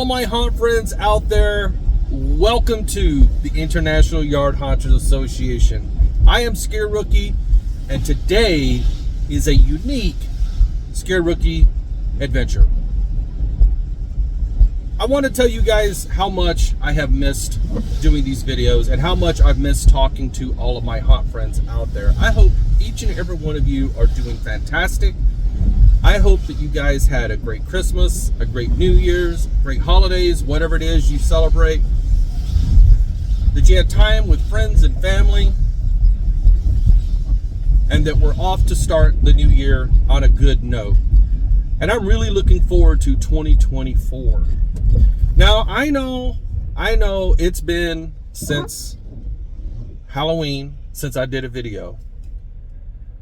my haunt friends out there, welcome to the International Yard Haunters Association. I am ScareRookie, and today is a unique ScareRookie Adventure. I want to tell you guys how much I have missed doing these videos and how much I've missed talking to all of my haunt friends out there. I hope each and every one of you are doing fantastic. I hope that you guys had a great Christmas, a great New Year's, great holidays, whatever it is you celebrate. That you had time with friends and family, and that we're off to start the new year on a good note. And I'm really looking forward to 2024. Now, I know it's been since Halloween since I did a video.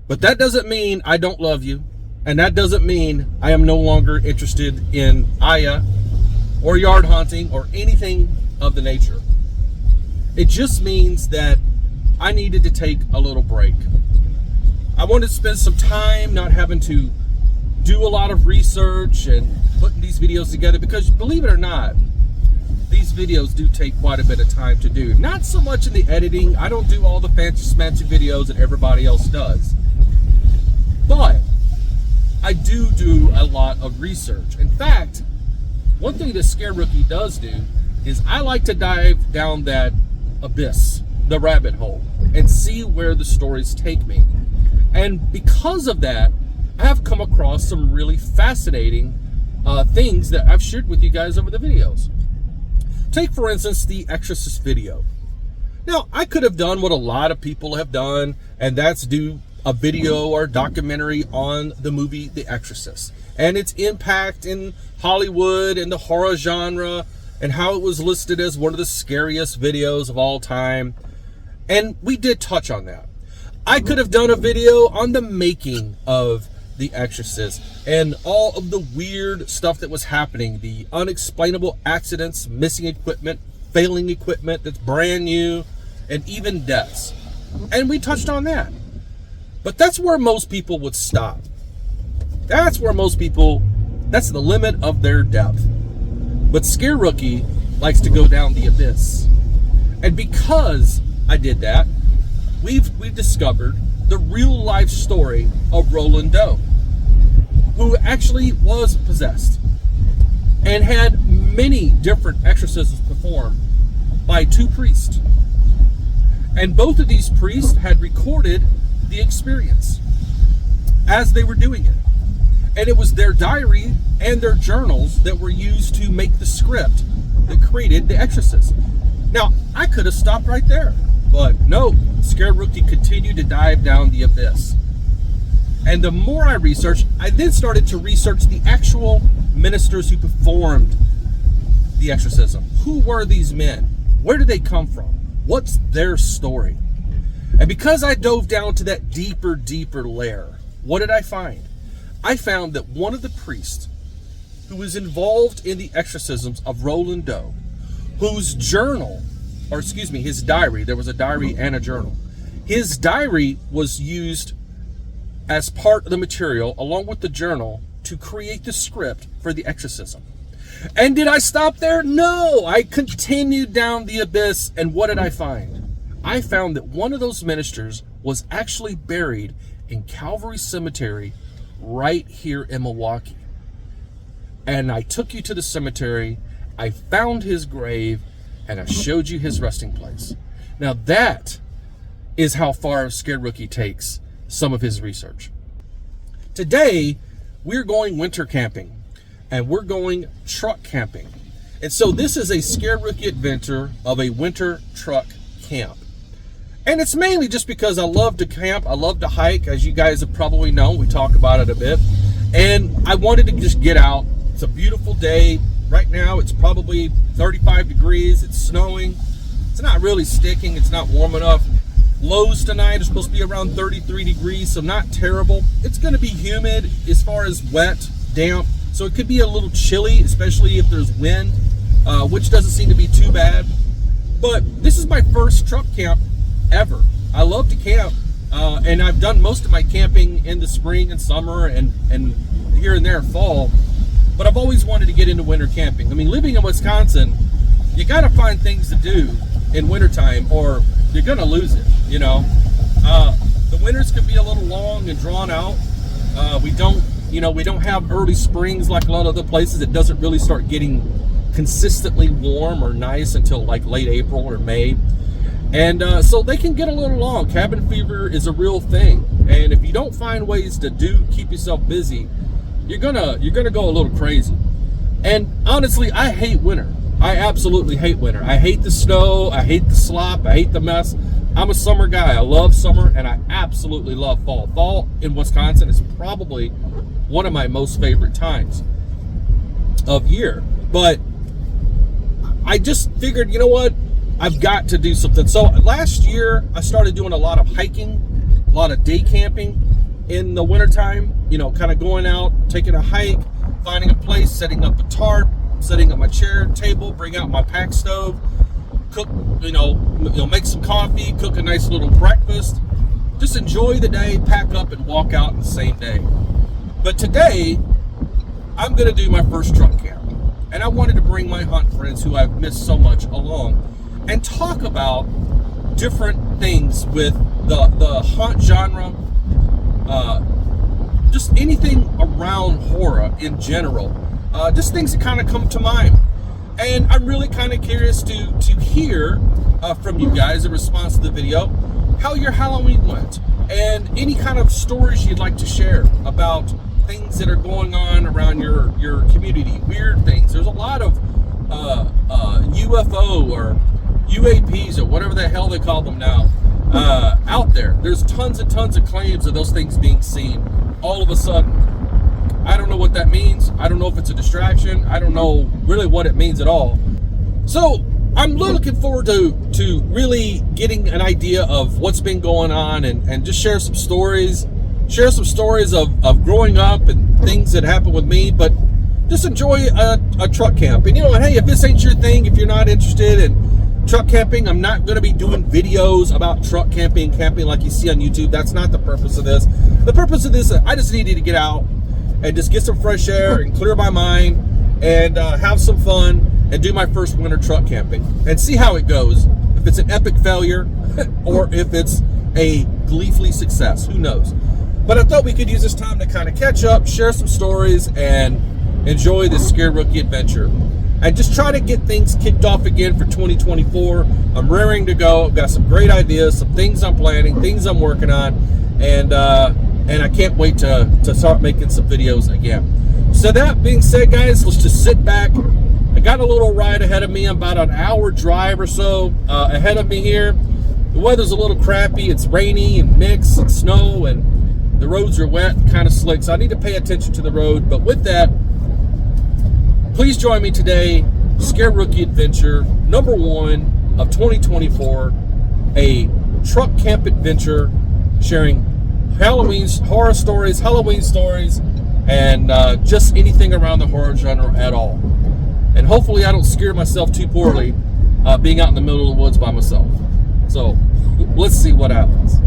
But that doesn't mean I don't love you. And that doesn't mean I am no longer interested in Aya or yard haunting or anything of the nature. It just means that I needed to take a little break. I wanted to spend some time not having to do a lot of research and putting these videos together, because believe it or not, these videos do take quite a bit of time to do. Not so much in the editing. I don't do all the fancy smancy videos that everybody else does. But I do a lot of research. In fact, one thing that ScareRookie does do is I like to dive down that abyss, the rabbit hole, and see where the stories take me. And because of that, I have come across some really fascinating things that I've shared with you guys over the videos. Take, for instance, the Exorcist video. Now, I could have done what a lot of people have done, and that's do a video or documentary on the movie The Exorcist and its impact in Hollywood and the horror genre, and how it was listed as one of the scariest videos of all time. And we did touch on that. I could have done a video on the making of The Exorcist and all of the weird stuff that was happening, the unexplainable accidents, missing equipment, failing equipment that's brand new, and even deaths. And we touched on that. But that's where most people would stop. That's the limit of their depth. But ScareRookie likes to go down the abyss. And because I did that, we've discovered the real life story of Roland Doe, who actually was possessed and had many different exorcisms performed by two priests. And both of these priests had recorded the experience as they were doing it. And it was their diary and their journals that were used to make the script that created The Exorcist. Now, I could have stopped right there, but no, ScareRookie continued to dive down the abyss. And the more I researched, I then started to research the actual ministers who performed the exorcism. Who were these men? Where did they come from? What's their story? And because I dove down to that deeper layer, what did I find? I found that one of the priests who was involved in the exorcisms of Roland Doe, whose his diary, there was a diary and a journal. His diary was used as part of the material, along with the journal, to create the script for the exorcism. And did I stop there? No, I continued down the abyss, and what did I find? I found that one of those ministers was actually buried in Calvary Cemetery right here in Milwaukee. And I took you to the cemetery, I found his grave, and I showed you his resting place. Now that is how far ScareRookie takes some of his research. Today, we're going winter camping, and we're going truck camping. And so this is a ScareRookie adventure of a winter truck camp. And it's mainly just because I love to camp, I love to hike, as you guys have probably known, we talk about it a bit. And I wanted to just get out. It's a beautiful day. Right now it's probably 35 degrees, it's snowing. It's not really sticking, it's not warm enough. Lows tonight are supposed to be around 33 degrees, so not terrible. It's gonna be humid as far as wet, damp, so it could be a little chilly, especially if there's wind, which doesn't seem to be too bad. But this is my first truck camp ever. I love to camp, and I've done most of my camping in the spring and summer and here and there fall. but I've always wanted to get into winter camping. I mean, living in Wisconsin, you got to find things to do in wintertime or you're going to lose it, you know. The winters can be a little long and drawn out. We don't have early springs like a lot of other places. It doesn't really start getting consistently warm or nice until like late April or May. And so they can get a little long. Cabin fever is a real thing. And if you don't find ways to keep yourself busy, you're gonna go a little crazy. And honestly, I hate winter. I absolutely hate winter. I hate the snow. I hate the slop. I hate the mess. I'm a summer guy. I love summer, and I absolutely love fall. Fall in Wisconsin is probably one of my most favorite times of year. But I just figured, you know what? I've got to do something. So last year, I started doing a lot of hiking, a lot of day camping in the wintertime, you know, kind of going out, taking a hike, finding a place, setting up a tarp, setting up my chair, table, bring out my pack stove, cook, make some coffee, cook a nice little breakfast, just enjoy the day, pack up and walk out in the same day. But today, I'm going to do my first truck camp. And I wanted to bring my hunt friends who I've missed so much along and talk about different things with the hunt genre, just anything around horror in general, just things that kind of come to mind. And I'm really kind of curious to hear from you guys in response to the video how your Halloween went and any kind of stories you'd like to share about things that are going on around your community, weird things. There's a lot of UFO or UAPs or whatever the hell they call them now out there. There's tons and tons of claims of those things being seen all of a sudden. I don't know what that means. I don't know if it's a distraction. I don't know really what it means at all. So I'm looking forward to really getting an idea of what's been going on and just share some stories of growing up and things that happened with me, but just enjoy a truck camp. And hey, if this ain't your thing, if you're not interested in truck camping, I'm not going to be doing videos about truck camping like you see on YouTube. That's not the purpose of this. The purpose of this, I just needed to get out and just get some fresh air and clear my mind and have some fun and do my first winter truck camping and see how it goes. If it's an epic failure or if it's a gleefully success, who knows? But I thought we could use this time to kind of catch up, share some stories, and enjoy this ScareRookie Adventure. And just try to get things kicked off again for 2024. I'm raring to go. I've got some great ideas, some things I'm planning, things I'm working on, and I can't wait to start making some videos again. So that being said, guys, let's just sit back. I got a little ride ahead of me. I'm about an hour drive or so ahead of me here. The weather's a little crappy. It's rainy and mixed and snow, and the roads are wet and kind of slick. So I need to pay attention to the road. But with that, please join me today, ScareRookie Adventure, number 1 of 2024, a truck camp adventure sharing Halloween horror stories, Halloween stories, and just anything around the horror genre at all. And hopefully I don't scare myself too poorly being out in the middle of the woods by myself. So let's see what happens.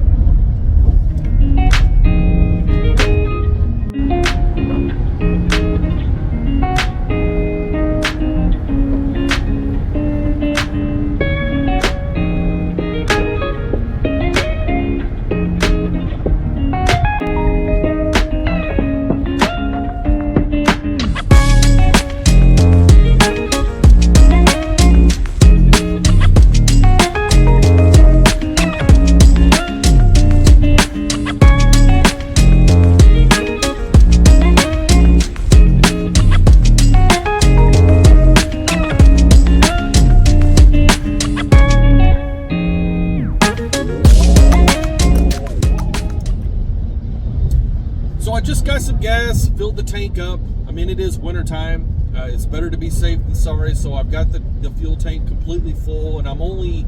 Some gas, filled the tank up. I mean, it is winter time. It's better to be safe than sorry. So I've got the fuel tank completely full, and I'm only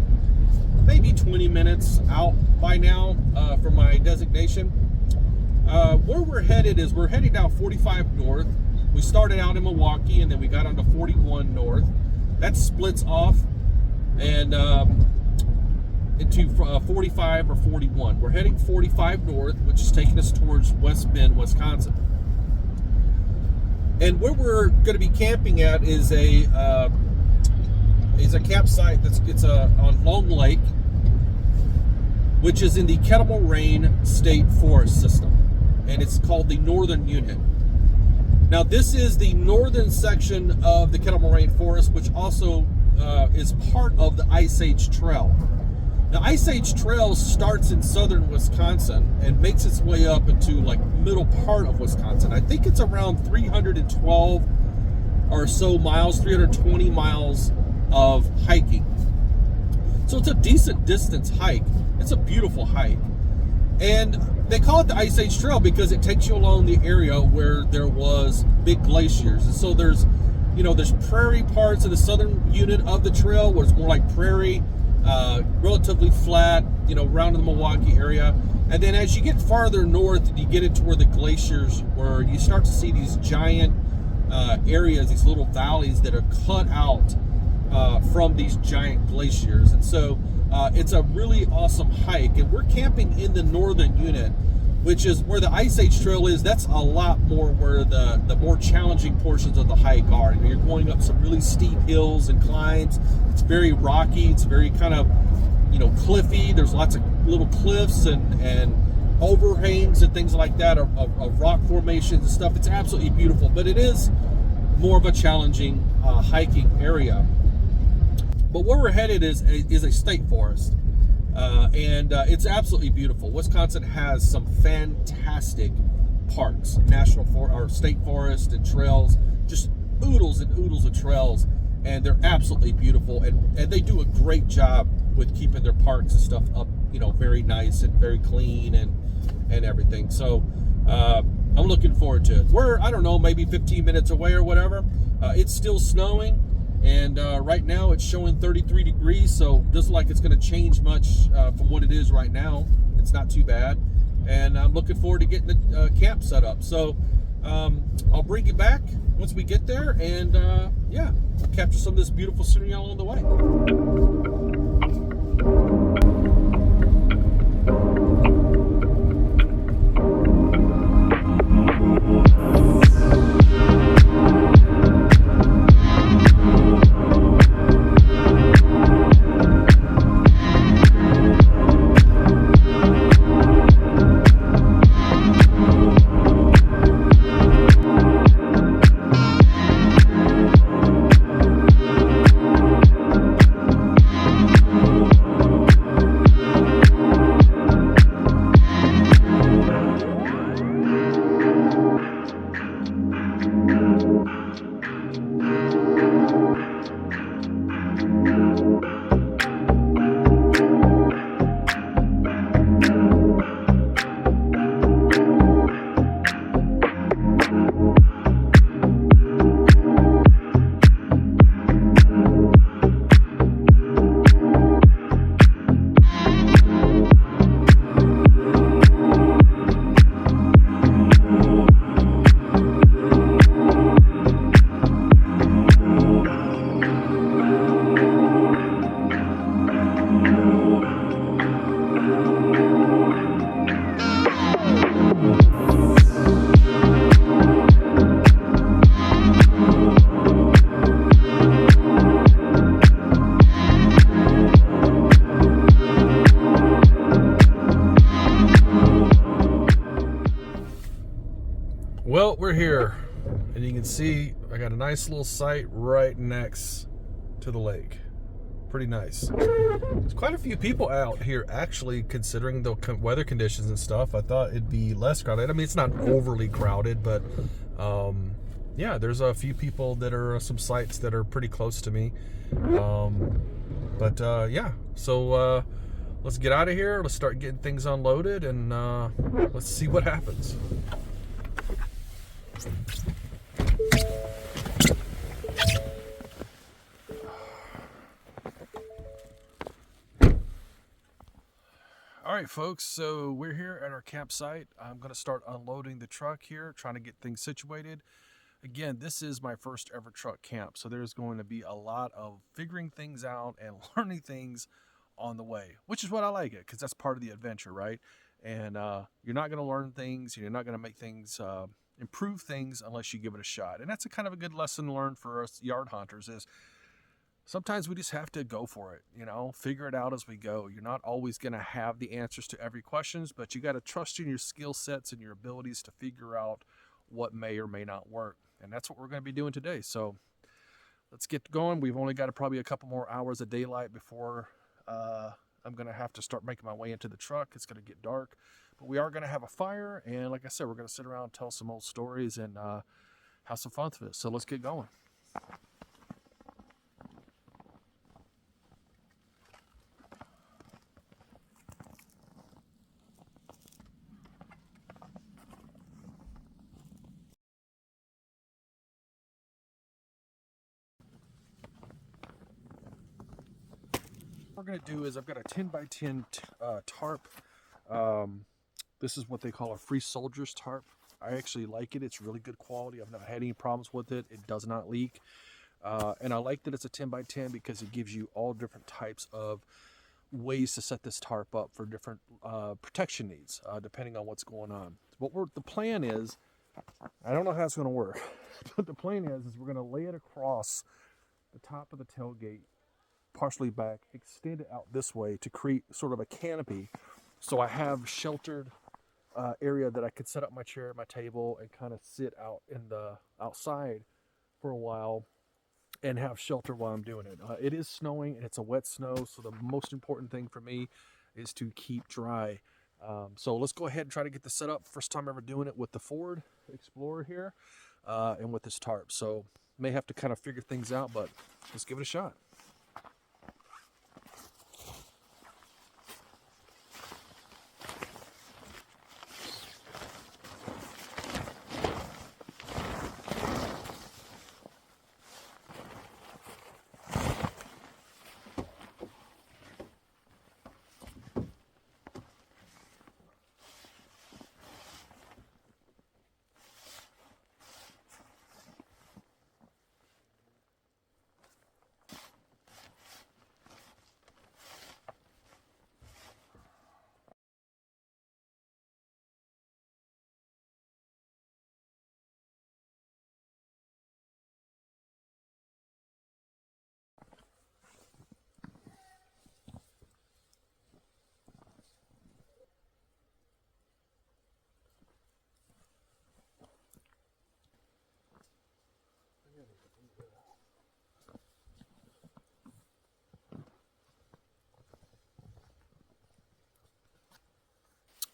maybe 20 minutes out by now from my designation. Where we're headed is we're heading down 45 north. We started out in Milwaukee, and then we got onto 41 north. That splits off and into 45 or 41. We're heading 45 north, which is taking us towards West Bend, Wisconsin. And where we're going to be camping at is a campsite it's on Long Lake, which is in the Kettle Moraine State Forest System, and it's called the Northern Unit. Now, this is the northern section of the Kettle Moraine Forest, which also is part of the Ice Age Trail. The Ice Age Trail starts in southern Wisconsin and makes its way up into like middle part of Wisconsin. I think it's around 312 or so miles, 320 miles of hiking. So it's a decent distance hike. It's a beautiful hike. And they call it the Ice Age Trail because it takes you along the area where there was big glaciers. And so there's prairie parts of the southern unit of the trail where it's more like prairie, relatively flat, around in the Milwaukee area. And then as you get farther north, you get into where the glaciers were, you start to see these giant areas, these little valleys that are cut out from these giant glaciers. And so it's a really awesome hike. And we're camping in the northern unit, which is where the Ice Age Trail is. That's a lot more where the more challenging portions of the hike are. You're going up some really steep hills and climbs. It's very rocky. It's very kind of, cliffy. There's lots of little cliffs and overhangs and things like that of rock formations and stuff. It's absolutely beautiful, but it is more of a challenging hiking area. But where we're headed is a state forest. And it's absolutely beautiful. Wisconsin has some fantastic parks, or state forest and trails, just oodles and oodles of trails, and they're absolutely beautiful. And they do a great job with keeping their parks and stuff up, very nice and very clean and everything. So I'm looking forward to it. We're, I don't know, maybe 15 minutes away or whatever. It's still snowing. And right now it's showing 33 degrees, so it doesn't look like it's going to change much from what it is right now. It's not too bad. And I'm looking forward to getting the camp set up. So I'll bring you back once we get there, and we'll capture some of this beautiful scenery along the way. Well, we're here, and you can see I got a nice little site right next to the lake. Pretty nice. There's quite a few people out here, actually, considering the weather conditions and stuff. I thought it'd be less crowded. I mean, it's not overly crowded, but there's a few people that are some sites that are pretty close to me. So let's get out of here. Let's start getting things unloaded, and let's see what happens. All right, folks, so we're here at our campsite. I'm going to start unloading the truck here, trying to get things situated. Again, this is my first ever truck camp, so there's going to be a lot of figuring things out and learning things on the way, which is what I like it, because that's part of the adventure, right? And you're not going to learn things, you're not going to make things improve things unless you give it a shot. And that's a kind of a good lesson learned for us yard hunters is sometimes we just have to go for it, figure it out as we go. You're not always going to have the answers to every questions, but you got to trust in your skill sets and your abilities to figure out what may or may not work. And that's what we're going to be doing today. So let's get going. We've only got probably a couple more hours of daylight before I'm going to have to start making my way into the truck. It's going to get dark, but we are going to have a fire. And like I said, we're going to sit around and tell some old stories and have some fun with it. So let's get going. What we're going to do is I've got a 10 by 10 tarp. This is what they call a free soldier's tarp. I actually like it. It's really good quality. I've not had any problems with it. It does not leak. And I like that it's a 10 by 10 because it gives you all different types of ways to set this tarp up for different protection needs, depending on what's going on. The plan is, I don't know how it's going to work, but the plan is we're going to lay it across the top of the tailgate, partially back, extend it out this way to create sort of a canopy. So I have sheltered area that I could set up my chair, my table, and kind of sit out in the outside for a while and have shelter while I'm doing it. It is snowing and it's a wet snow, so the most important thing for me is to keep dry. So let's go ahead and try to get this set up. First time ever doing it with the Ford Explorer here and with this tarp. So may have to kind of figure things out, but let's give it a shot.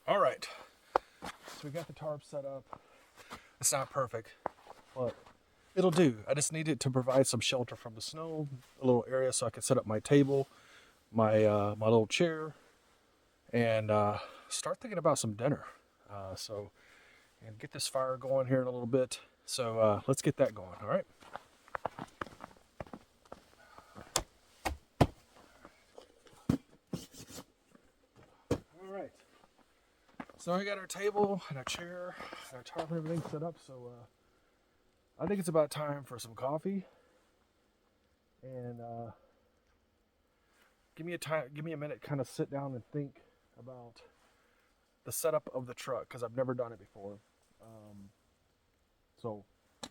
All right, so we got the tarp set up. It's not perfect, but it'll do. I just need it to provide some shelter from the snow, a little area so I can set up my table, my little chair, and start thinking about some dinner. And get this fire going here in a little bit. So let's get that going, all right? All right. So we got our table and our chair, and our tarp and everything set up. So I think it's about time for some coffee. And give me a minute, kind of sit down and think about the setup of the truck because I've never done it before. So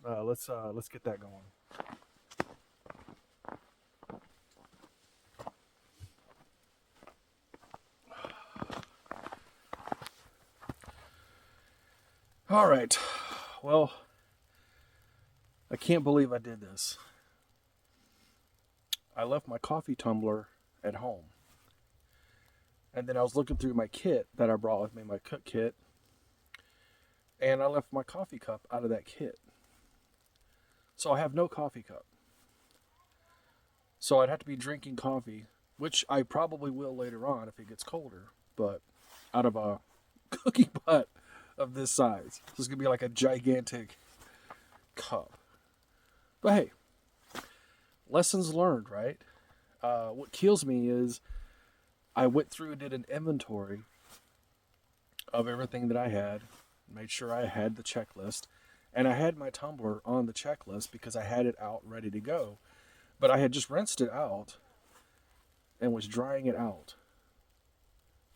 let's get that going. All right. Well, I can't believe I did this. I left my coffee tumbler at home. And then I was looking through my kit that I brought with me, my cook kit, and I left my coffee cup out of that kit. So I have no coffee cup. So I'd have to be drinking coffee, which I probably will later on if it gets colder, but out of a cookie butt of this size. This is going to be like a gigantic cup. But hey, lessons learned, right? What kills me is I went through and did an inventory of everything that I had, made sure I had the checklist, and I had my tumbler on the checklist because I had it out ready to go. But I had just rinsed it out and was drying it out.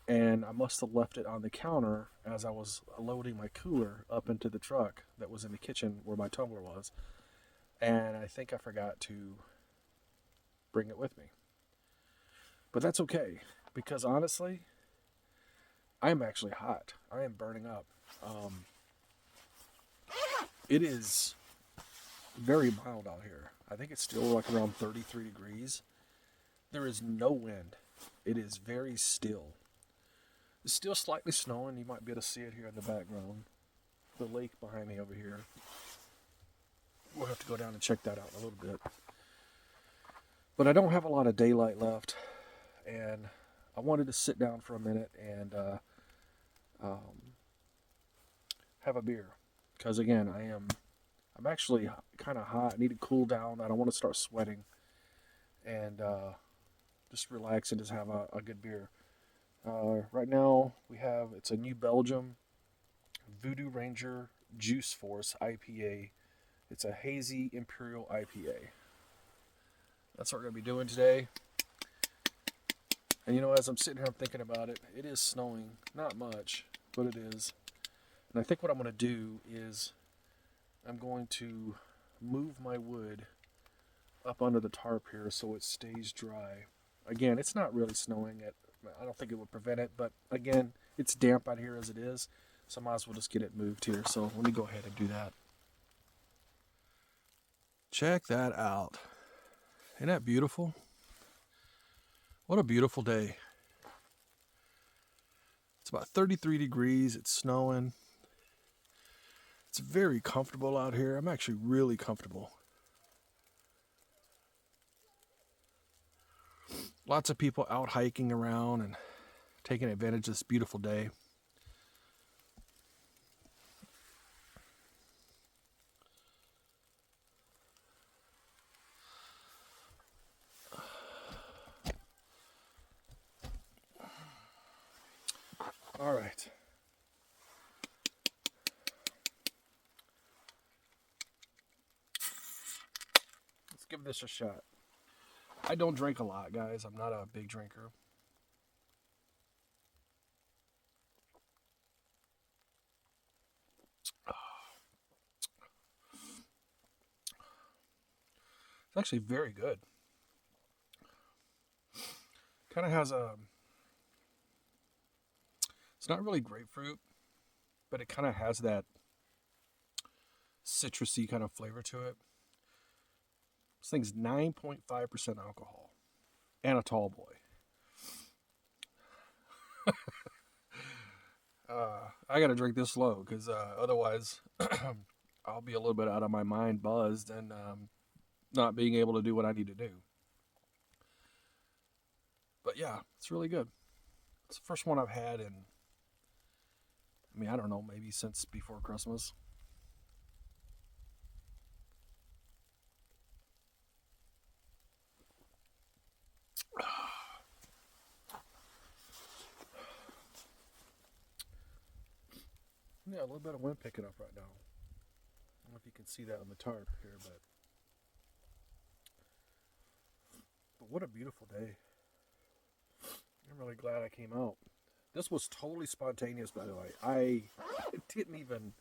And I must have left it on the counter as I was loading my cooler up into the truck that was in the kitchen where my tumbler was. And I think I forgot to bring it with me. But that's okay, because honestly, I'm actually hot. I am burning up. It is very mild out here. I think it's still like around 33 degrees. There is no wind. It is very still. It's still slightly snowing. You might be able to see it here in the background. The lake behind me over here. We'll have to go down and check that out in a little bit. But I don't have a lot of daylight left, and I wanted to sit down for a minute and have a beer. Because again, I'm actually kind of hot. I need to cool down. I don't want to start sweating. And just relax and just have a good beer. Right now it's a New Belgium Voodoo Ranger Juice Force IPA. It's a hazy Imperial IPA. That's what we're going to be doing today. And as I'm sitting here, I'm thinking about it. It is snowing. Not much, but it is. And I think what I'm going to do is I'm going to move my wood up under the tarp here so it stays dry. Again, it's not really snowing. I don't think it would prevent it, but again, it's damp out here as it is, so I might as well just get it moved here. So let me go ahead and do that. Check that out. Isn't that beautiful? What a beautiful day. It's about 33 degrees. It's snowing. It's very comfortable out here. I'm actually really comfortable. Lots of people out hiking around and taking advantage of this beautiful day. All right. Let's give this a shot. I don't drink a lot, guys. I'm not a big drinker. It's actually very good. Kind of has it's not really grapefruit, but it kind of has that citrusy kind of flavor to it. This thing's 9.5% alcohol and a tall boy. I gotta drink this slow because otherwise I'll be a little bit out of my mind, buzzed, and not being able to do what I need to do. But yeah, it's really good. It's the first one I've had in, I don't know, maybe since before Christmas. Yeah, a little bit of wind picking up right now. I don't know if you can see that on the tarp here, but what a beautiful day. I'm really glad I came out. This was totally spontaneous, by the way. I didn't even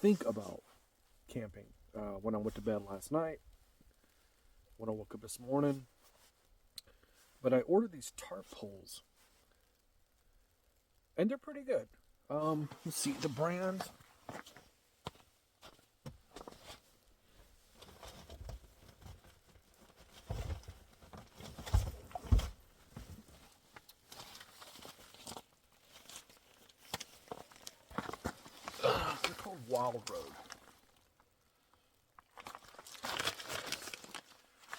think about camping when I went to bed last night, when I woke up this morning. But I ordered these tarp poles, and they're pretty good. Let's see, the brand. They're called Wild Road.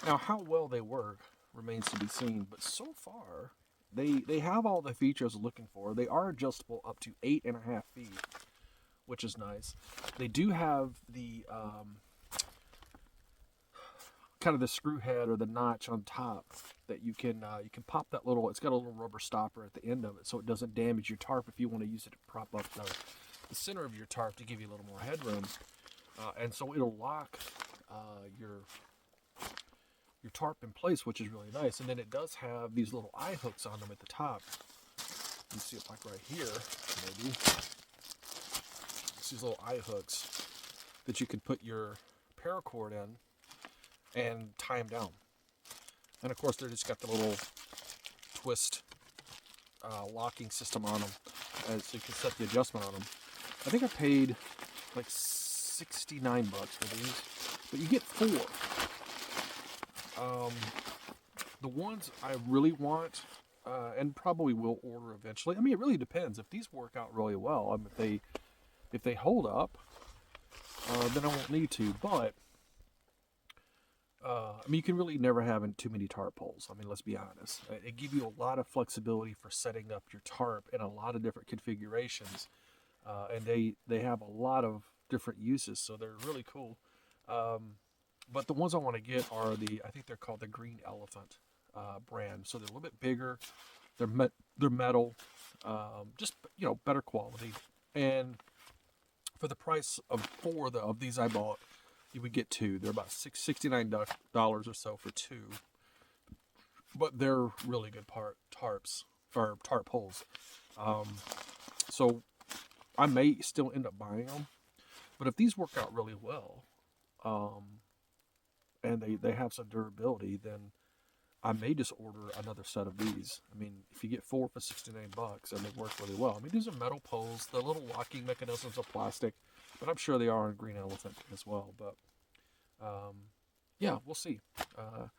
Now, how well they work remains to be seen, but so far, they have all the features I'm looking for. They are adjustable up to 8.5 feet, which is nice. They do have the kind of the screw head or the notch on top that you can pop that little. It's got a little rubber stopper at the end of it, so it doesn't damage your tarp if you want to use it to prop up the center of your tarp to give you a little more headroom, and so it'll lock your tarp in place, which is really nice. And then it does have these little eye hooks on them at the top You see it like right here, maybe. It's these little eye hooks that you can put your paracord in and tie them down. And of course, they're just got the little twist locking system on them, so you can set the adjustment on them. I think I paid like $69 for these, but you get 4. The ones I really want, and probably will order eventually. I mean, it really depends. If these work out really well, I mean, if they hold up, then I won't need to. But I mean, you can really never have too many tarp poles. I mean, let's be honest. It gives you a lot of flexibility for setting up your tarp in a lot of different configurations, and they have a lot of different uses, so they're really cool. But the ones I want to get are I think they're called the Green Elephant brand. So they're a little bit bigger. They're metal, just better quality. And for the price of 4 of these I bought, you would get 2. They're about $69 or so for 2. But they're really good tarps or tarp poles. So I may still end up buying them. But if these work out really well, and they have some durability, then I may just order another set of these. I mean, if you get 4 for $69 and they work really well. I mean, these are metal poles. The little locking mechanisms are plastic, but I'm sure they are on Green Elephant as well. But yeah, we'll see. We'll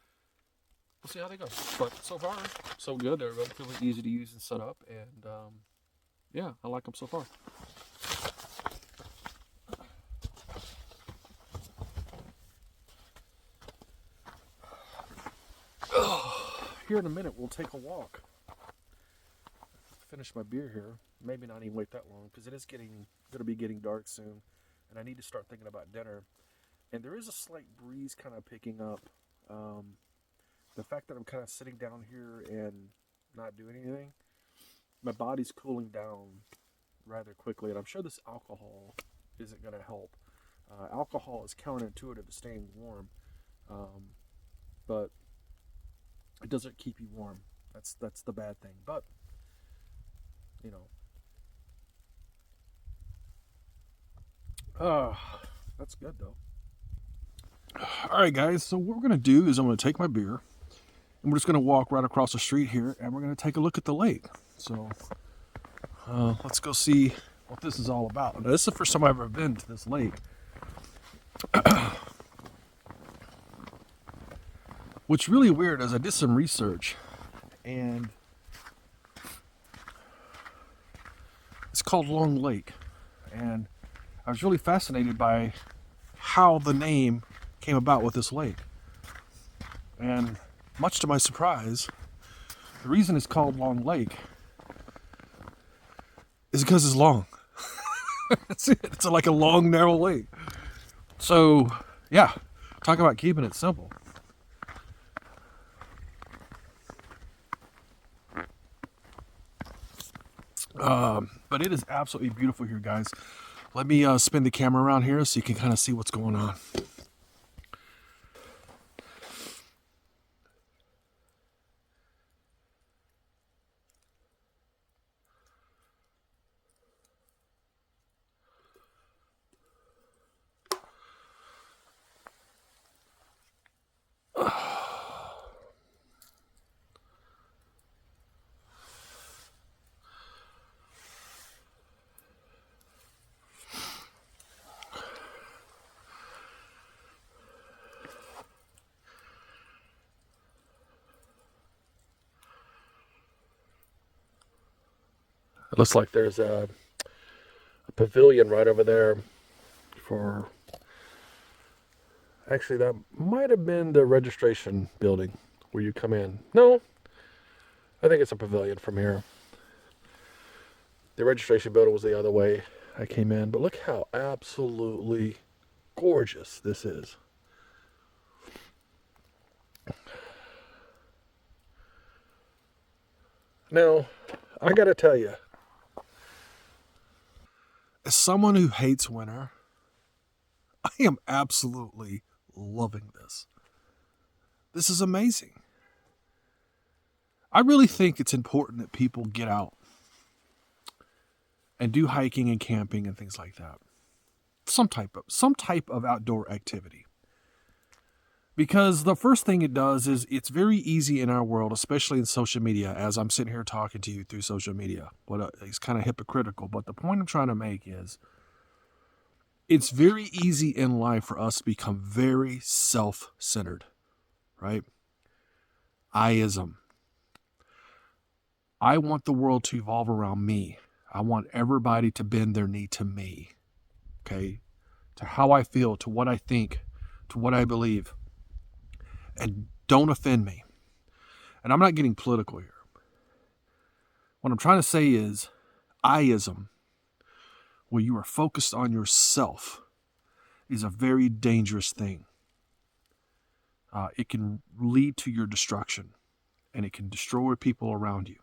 see how they go. But so far, so good. They're relatively easy to use and set up, and yeah, I like them so far. Here in a minute, we'll take a walk. Finish my beer here. Maybe not even wait that long, because it is going to be getting dark soon, and I need to start thinking about dinner. And there is a slight breeze kind of picking up. The fact that I'm kind of sitting down here and not doing anything, my body's cooling down rather quickly, and I'm sure this alcohol isn't going to help. Alcohol is counterintuitive to staying warm, but it doesn't keep you warm. That's the bad thing. But that's good though. All right, guys. So what we're gonna do is I'm gonna take my beer, and we're just gonna walk right across the street here, and we're gonna take a look at the lake. So let's go see what this is all about. Now, this is the first time I've ever been to this lake. What's really weird is I did some research, and it's called Long Lake, and I was really fascinated by how the name came about with this lake. And much to my surprise, the reason it's called Long Lake is because it's long. That's it. It's like a long, narrow lake. So, yeah, talk about keeping it simple. But it is absolutely beautiful here, guys. Let me spin the camera around here so you can kind of see what's going on. It looks like there's a pavilion right over there for... Actually, that might have been the registration building where you come in. No, I think it's a pavilion from here. The registration building was the other way I came in. But look how absolutely gorgeous this is. Now, I gotta tell you, as someone who hates winter, I am absolutely loving this. This is amazing. I really think it's important that people get out and do hiking and camping and things like that. Some type of outdoor activity. Because the first thing it does is it's very easy in our world, especially in social media, as I'm sitting here talking to you through social media. It's kind of hypocritical, but the point I'm trying to make is it's very easy in life for us to become very self-centered, right? I-ism. I want the world to evolve around me. I want everybody to bend their knee to me, okay? To how I feel, to what I think, to what I believe. And don't offend me. And I'm not getting political here. What I'm trying to say is I-ism, where you are focused on yourself, is a very dangerous thing. It can lead to your destruction, and it can destroy people around you.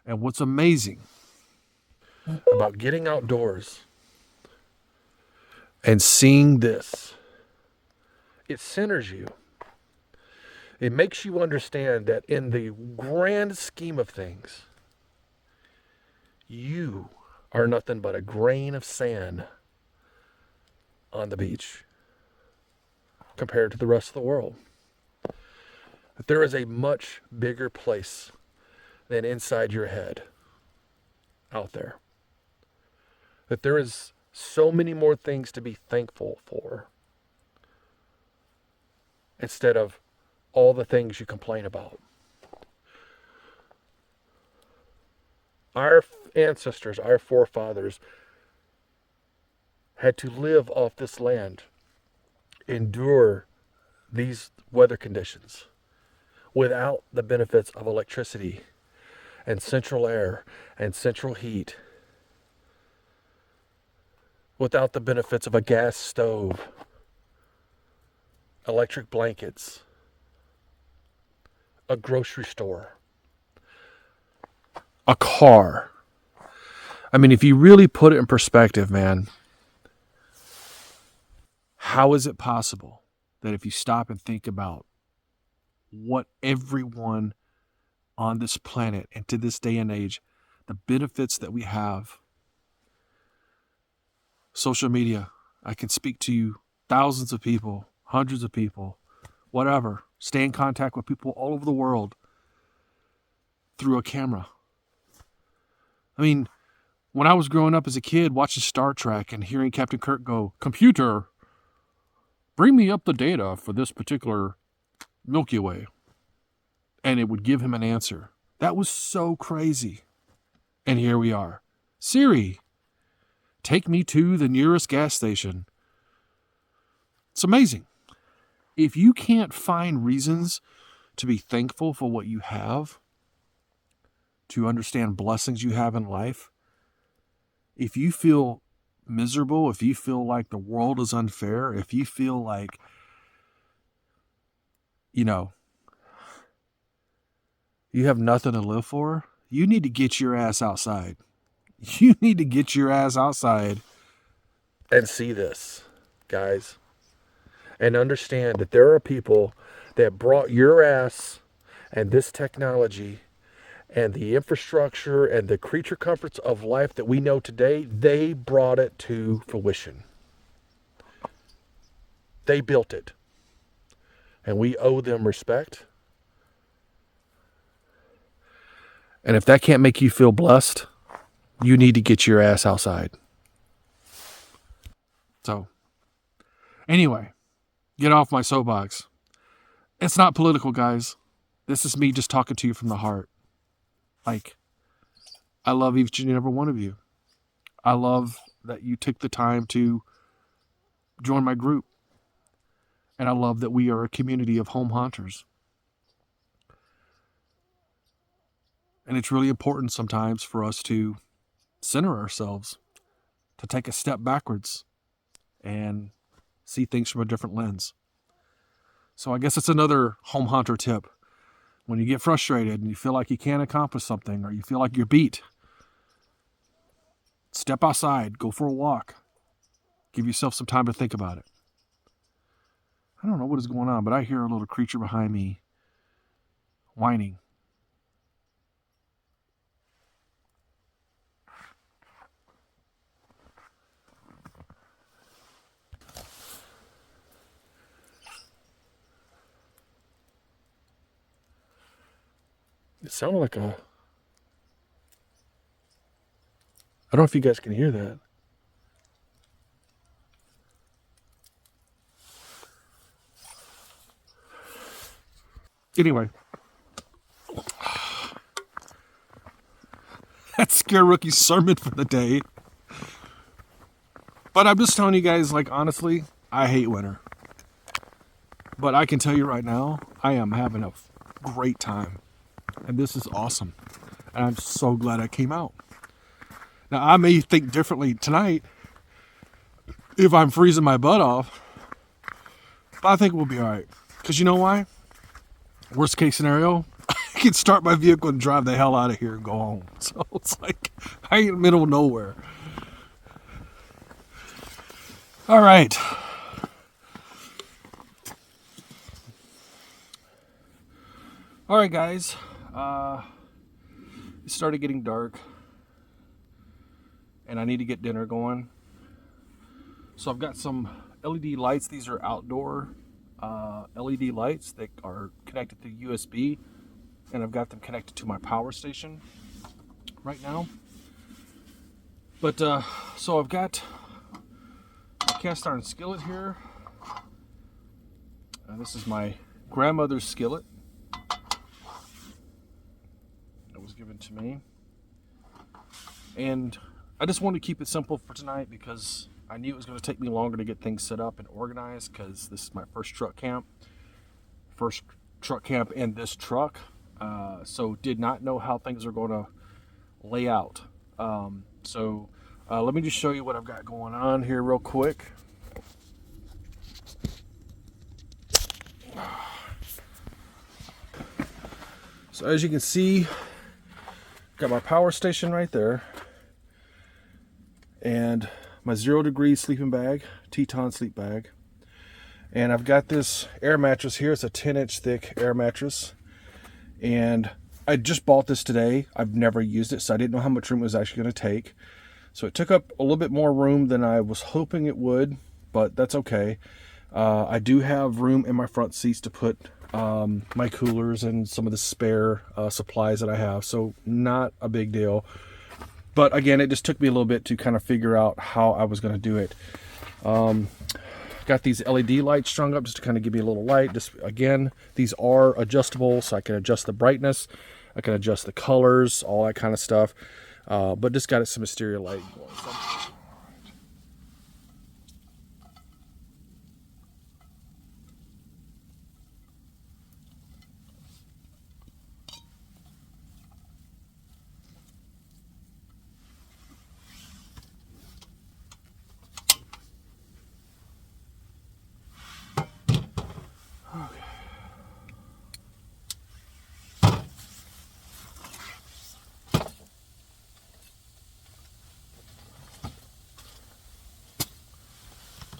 And what's amazing about getting outdoors and seeing this, it centers you. It makes you understand that in the grand scheme of things, you are nothing but a grain of sand on the beach compared to the rest of the world. That there is a much bigger place than inside your head out there. That there is so many more things to be thankful for instead of all the things you complain about. Our ancestors, our forefathers, had to live off this land, endure these weather conditions without the benefits of electricity and central air and central heat, without the benefits of a gas stove, electric blankets, a grocery store, a car. I mean, if you really put it in perspective, man, how is it possible that if you stop and think about what everyone on this planet and to this day and age, the benefits that we have, social media, I can speak to you, thousands of people, hundreds of people, whatever, stay in contact with people all over the world through a camera. I mean, when I was growing up as a kid watching Star Trek and hearing Captain Kirk go, "Computer, bring me up the data for this particular Milky Way," and it would give him an answer. That was so crazy. And here we are. Siri, take me to the nearest gas station. It's amazing. If you can't find reasons to be thankful for what you have, to understand blessings you have in life, if you feel miserable, if you feel like the world is unfair, if you feel like, you have nothing to live for, you need to get your ass outside. You need to get your ass outside and see this, guys. And understand that there are people that brought your ass and this technology and the infrastructure and the creature comforts of life that we know today, they brought it to fruition. They built it. And we owe them respect. And if that can't make you feel blessed, you need to get your ass outside. So, anyway, get off my soapbox. It's not political, guys. This is me just talking to you from the heart. Like, I love each and every one of you. I love that you took the time to join my group. And I love that we are a community of home hunters. And it's really important sometimes for us to center ourselves, to take a step backwards and see things from a different lens. So I guess it's another home hunter tip. When you get frustrated and you feel like you can't accomplish something, or you feel like you're beat, step outside, go for a walk. Give yourself some time to think about it. I don't know what is going on, but I hear a little creature behind me whining. It sounded like a... I don't know if you guys can hear that. Anyway. That's Scare Rookie's sermon for the day. But I'm just telling you guys, like, honestly, I hate winter. But I can tell you right now, I am having a great time. And this is awesome. And I'm so glad I came out. Now, I may think differently tonight if I'm freezing my butt off. But I think we'll be all right. Because you know why? Worst case scenario, I can start my vehicle and drive the hell out of here and go home. So it's like, I ain't in the middle of nowhere. All right. All right, guys. It started getting dark. And I need to get dinner going. So I've got some LED lights. These are outdoor LED lights that are connected to USB. And I've got them connected to my power station right now. But so I've got a cast iron skillet here. This is my grandmother's skillet that was given to me. And I just wanted to keep it simple for tonight because I knew it was going to take me longer to get things set up and organized because this is my first truck camp. First truck camp in this truck. So did not know how things are going to lay out. So let me just show you what I've got going on here real quick. So as you can see, got my power station right there. And my 0 degree sleeping bag, Teton sleep bag. And I've got this air mattress here. It's a 10-inch thick air mattress. And I just bought this today. I've never used it, so I didn't know how much room it was actually going to take. So it took up a little bit more room than I was hoping it would, but that's okay. I do have room in my front seats to put my coolers and some of the spare supplies that I have, so not a big deal. But again, it just took me a little bit to kind of figure out how I was going to do it. Got these LED lights strung up just to kind of give me a little light. Just again, these are adjustable, so I can adjust the brightness, I can adjust the colors, all that kind of stuff. But just got some exterior light going.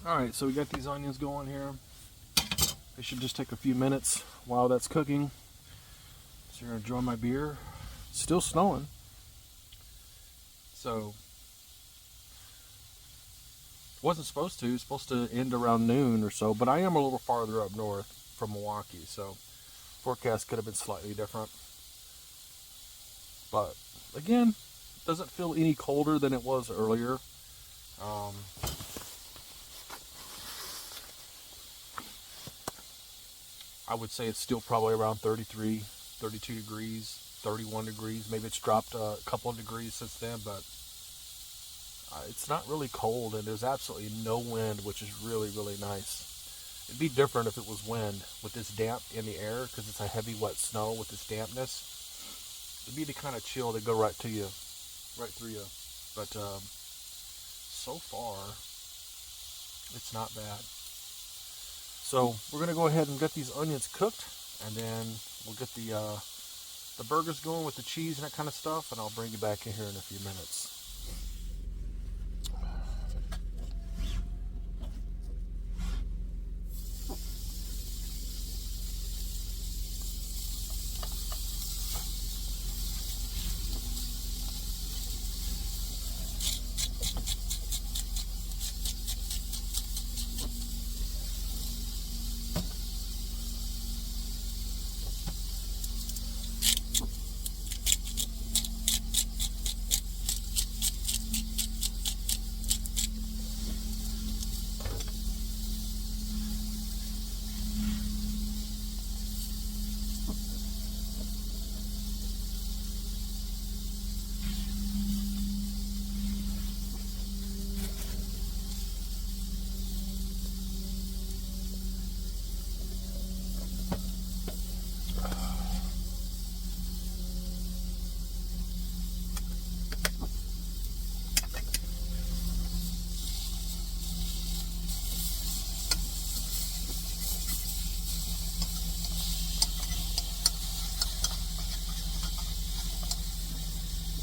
Alright, so we got these onions going here. They should just take a few minutes while that's cooking. So you're going to enjoy my beer. It's still snowing. So, it wasn't supposed to. It was supposed to end around noon or so, but I am a little farther up north from Milwaukee, so forecast could have been slightly different. But, again, it doesn't feel any colder than it was earlier. I would say it's still probably around 33, 32 degrees, 31 degrees. Maybe it's dropped a couple of degrees since then, but it's not really cold, and there's absolutely no wind, which is really, really nice. It'd be different if it was wind with this damp in the air, because it's a heavy, wet snow with this dampness. It'd be the kind of chill that go right to you, right through you. But so far, it's not bad. So we're going to go ahead and get these onions cooked, and then we'll get the burgers going with the cheese and that kind of stuff, and I'll bring you back in here in a few minutes.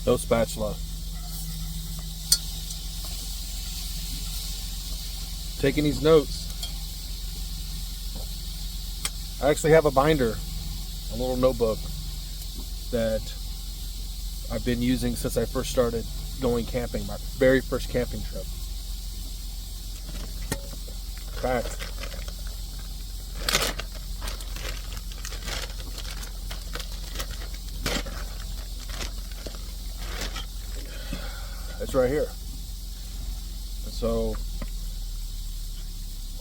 No spatula. Taking these notes. I actually have a binder, a little notebook that I've been using since I first started going camping, my very first camping trip. In fact, it's right here. And so,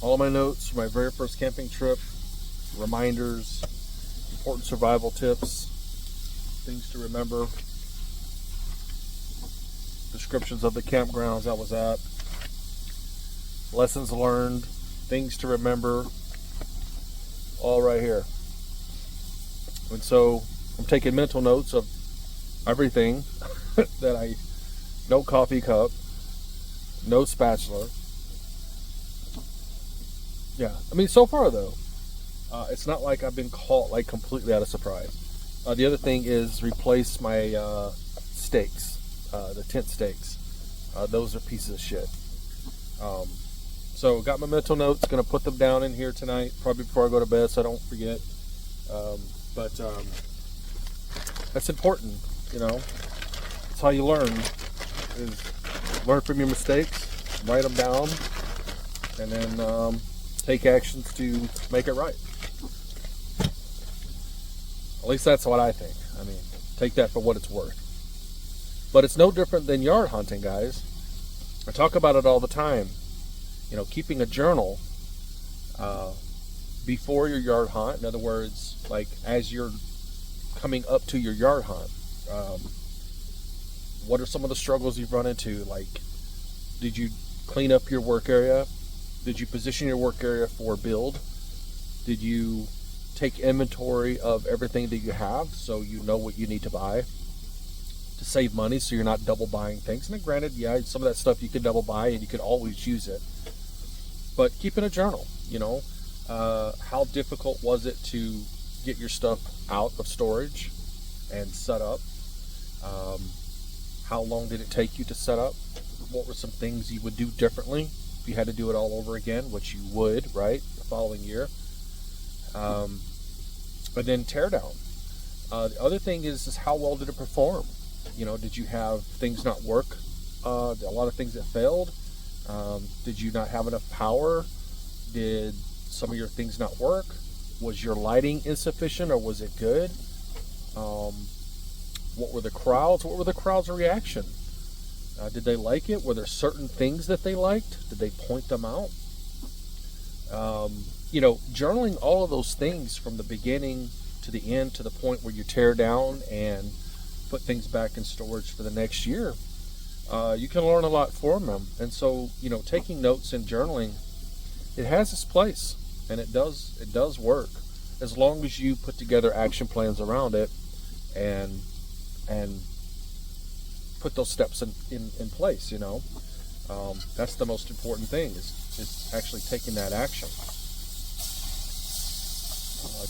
all of my notes from my very first camping trip, reminders, important survival tips, things to remember, descriptions of the campgrounds I was at, lessons learned, things to remember, all right here. And so I'm taking mental notes of everything that no coffee cup, no spatula. Yeah, I mean, so far though, it's not like I've been caught like completely out of surprise. The other thing is replace my stakes, the tent stakes. Those are pieces of shit. So got my mental notes, gonna put them down in here tonight, probably before I go to bed so I don't forget. But that's important, you know. That's how you learn, is learn from your mistakes, write them down, and then take actions to make it right. At least that's what I think. I mean, take that for what it's worth. But it's no different than yard hunting, guys. I talk about it all the time. You know, keeping a journal before your yard hunt. In other words, like as you're coming up to your yard hunt, what are some of the struggles you've run into? Like, did you clean up your work area? Did you position your work area for build? Did you take inventory of everything that you have so you know what you need to buy to save money so you're not double buying things? And granted, yeah, some of that stuff you could double buy and you could always use it. But keeping a journal, you know, how difficult was it to get your stuff out of storage and set up? How long did it take you to set up? What were some things you would do differently if you had to do it all over again, which you would, right, the following year? But then tear down. The other thing is how well did it perform? You know, did you have things not work? A lot of things that failed. Did you not have enough power? Did some of your things not work? Was your lighting insufficient or was it good? What were the crowds? What were the crowds' reaction? Did they like it? Were there certain things that they liked? Did they point them out? You know, journaling all of those things from the beginning to the end to the point where you tear down and put things back in storage for the next year, you can learn a lot from them. And so, you know, taking notes and journaling, it has its place, and it does work as long as you put together action plans around it and put those steps in place. You know, that's the most important thing is actually taking that action.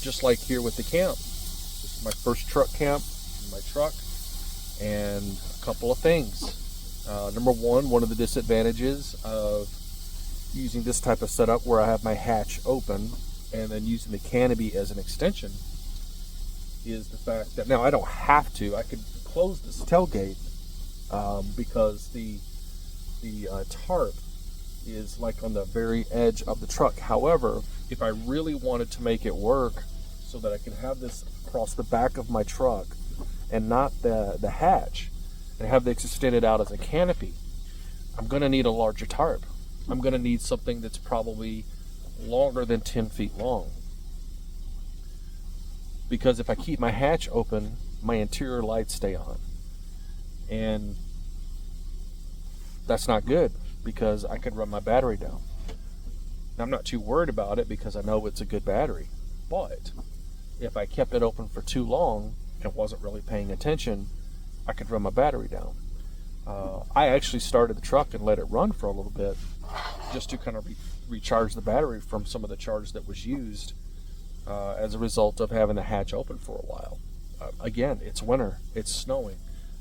Just like here with the camp, this is my first truck camp in my truck, and a couple of things. Number one of the disadvantages of using this type of setup where I have my hatch open and then using the canopy as an extension is the fact that now I don't have to. I could close this tailgate because the tarp is like on the very edge of the truck. However, if I really wanted to make it work so that I can have this across the back of my truck and not the hatch, and have this extended out as a canopy, I'm going to need a larger tarp. I'm going to need something that's probably longer than 10 feet long. Because if I keep my hatch open, my interior lights stay on. And that's not good because I could run my battery down. I'm not too worried about it because I know it's a good battery. But if I kept it open for too long and wasn't really paying attention, I could run my battery down. I actually started the truck and let it run for a little bit just to kind of recharge the battery from some of the charge that was used as a result of having the hatch open for a while. Again, it's winter, it's snowing.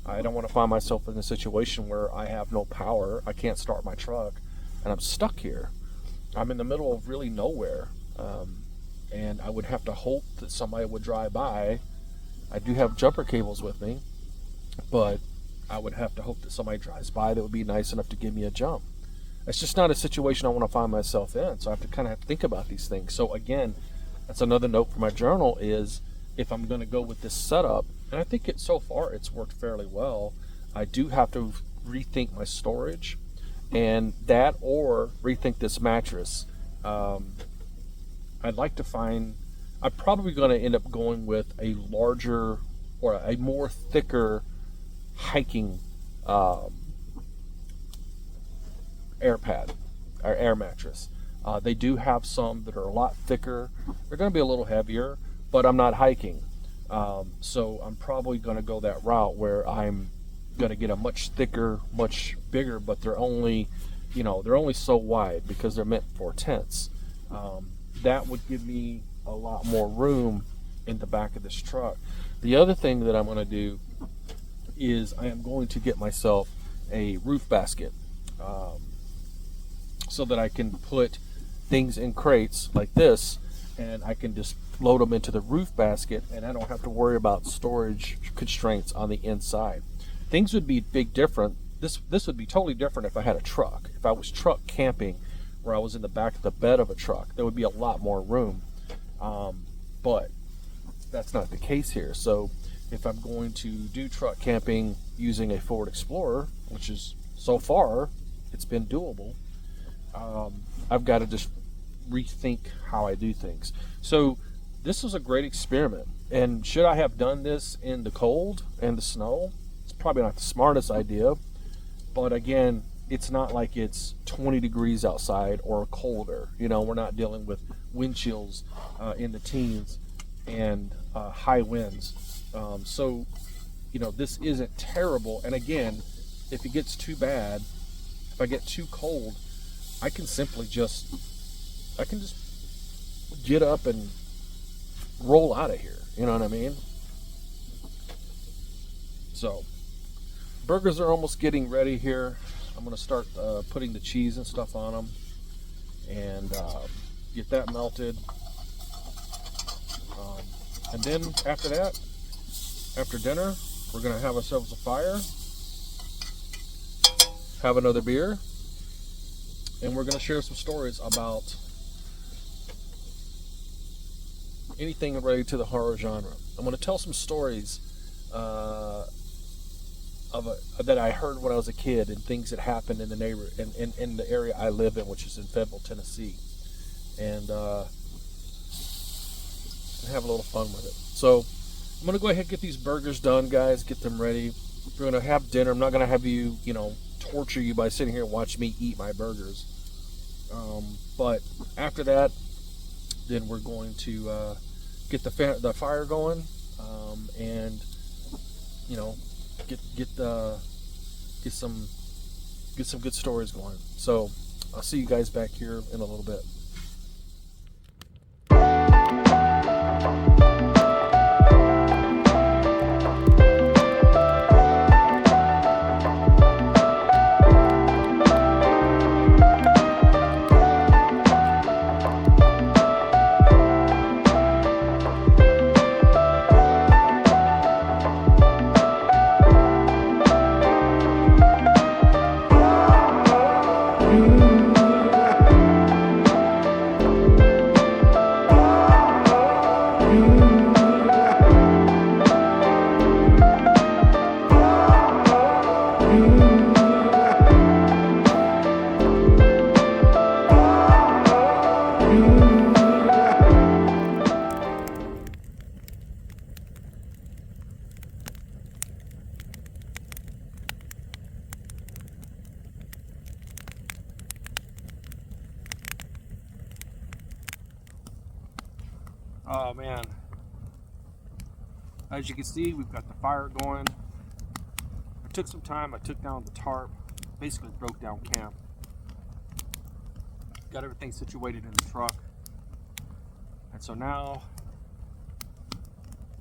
I don't want to find myself in a situation where I have no power, I can't start my truck, and I'm stuck here. I'm in the middle of really nowhere, and I would have to hope that somebody would drive by. I do have jumper cables with me, but I would have to hope that somebody drives by that would be nice enough to give me a jump. It's just not a situation I want to find myself in, so I have to kind of think about these things. So again, that's another note for my journal is if I'm going to go with this setup, and I think so far it's worked fairly well, I do have to rethink my storage and that, or rethink this mattress. I'd like to find, I'm probably going to end up going with a larger or a more thicker hiking air pad or air mattress. They do have some that are a lot thicker. They're going to be a little heavier, but I'm not hiking. So I'm probably going to go that route where I'm going to get a much thicker, much bigger, but they're only, they're only so wide because they're meant for tents. That would give me a lot more room in the back of this truck. The other thing that I'm going to do is I am going to get myself a roof basket so that I can put things in crates like this, and I can just load them into the roof basket, and I don't have to worry about storage constraints on the inside. Things would be different. This would be totally different if I had a truck. If I was truck camping, where I was in the back of the bed of a truck, there would be a lot more room. But that's not the case here. So if I'm going to do truck camping using a Ford Explorer, which is so far it's been doable, I've got to just rethink how I do things. So this was a great experiment, and should I have done this in the cold and the snow? It's probably not the smartest idea, but again, it's not like it's 20 degrees outside or colder. We're not dealing with wind chills in the teens and high winds. So this isn't terrible. And again, if it gets too bad, if I get too cold, I can just get up and roll out of here. You know what I mean? So burgers are almost getting ready here. I'm going to start putting the cheese and stuff on them and get that melted. And then after that, after dinner, we're going to have ourselves a fire, have another beer, and we're going to share some stories about anything related to the horror genre. I'm going to tell some stories that I heard when I was a kid and things that happened in the in the area I live in, which is in Fayetteville, Tennessee, and have a little fun with it. So I'm going to go ahead and get these burgers done, guys. Get them ready. We're going to have dinner. I'm not going to have you, torture you by sitting here and watch me eat my burgers. But after that, then we're going to get the fire going, and get some good stories going. So I'll see you guys back here in a little bit. Oh man, as you can see, we've got the fire going. I took some time, I took down the tarp, basically broke down camp, got everything situated in the truck, and so now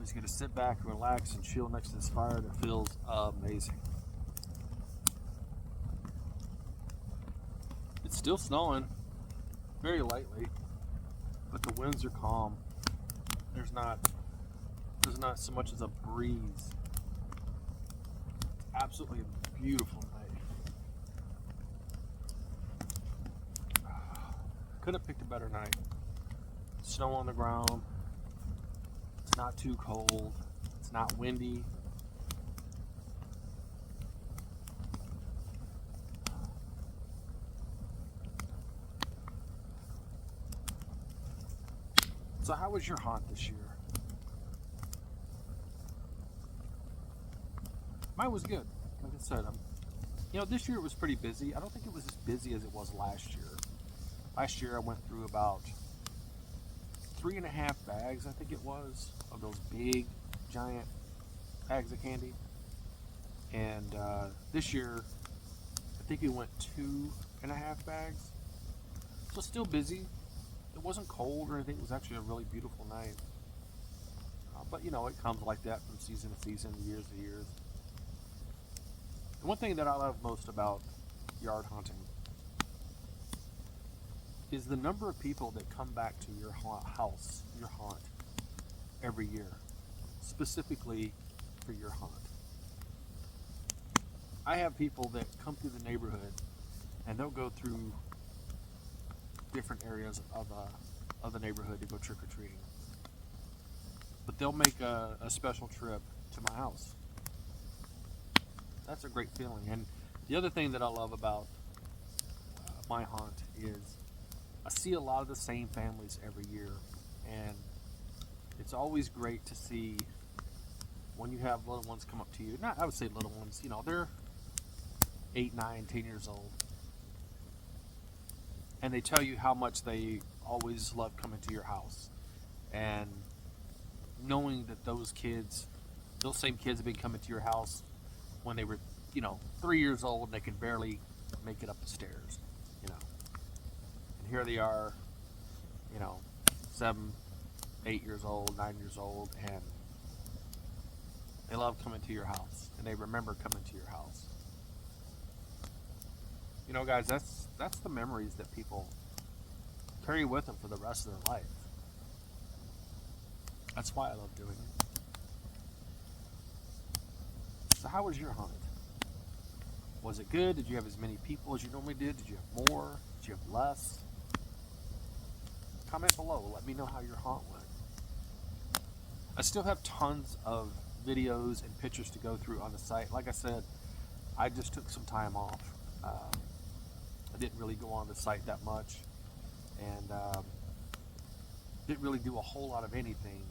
just get to sit back and relax and chill next to this fire, and it feels amazing. It's still snowing, very lightly, but the winds are calm. There's not so much as a breeze. It's absolutely a beautiful night. Could have picked a better night. Snow on the ground. It's not too cold. It's not windy. So how was your haunt this year? Mine was good. Like I said, this year it was pretty busy. I don't think it was as busy as it was last year. Last year I went through about 3.5 bags, I think it was, of those big, giant bags of candy. And this year, I think we went 2.5 bags. So still busy. It wasn't cold or anything. It was actually a really beautiful night. But it comes like that from season to season, years to years. And one thing that I love most about yard haunting is the number of people that come back to your house, your haunt, every year, specifically for your haunt. I have people that come through the neighborhood and they'll go through different areas of the neighborhood to go trick-or-treating. But they'll make a special trip to my house. That's a great feeling. And the other thing that I love about my haunt is I see a lot of the same families every year, and it's always great to see when you have little ones come up to you. Not, I would say little ones, they're 8, 9, 10 years old, and they tell you how much they always love coming to your house, and knowing that those same kids have been coming to your house when they were, 3 years old and they could barely make it up the stairs, And here they are, 7, 8 years old, 9 years old, and they love coming to your house, and they remember coming to your house. Guys, that's the memories that people carry with them for the rest of their life. That's why I love doing it. So how was your haunt? Was it good? Did you have as many people as you normally did? Did you have more? Did you have less? Comment below. Let me know how your haunt went. I still have tons of videos and pictures to go through on the site. Like I said, I just took some time off. I didn't really go on the site that much, and didn't really do a whole lot of anything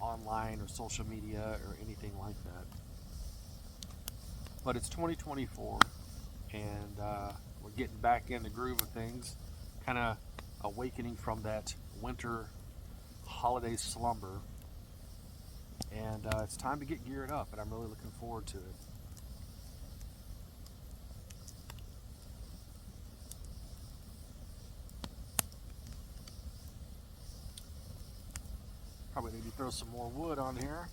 online or social media or anything like that. But it's 2024, and we're getting back in the groove of things, kind of awakening from that winter holiday slumber, and it's time to get geared up, and I'm really looking forward to it. Probably need to throw some more wood on here.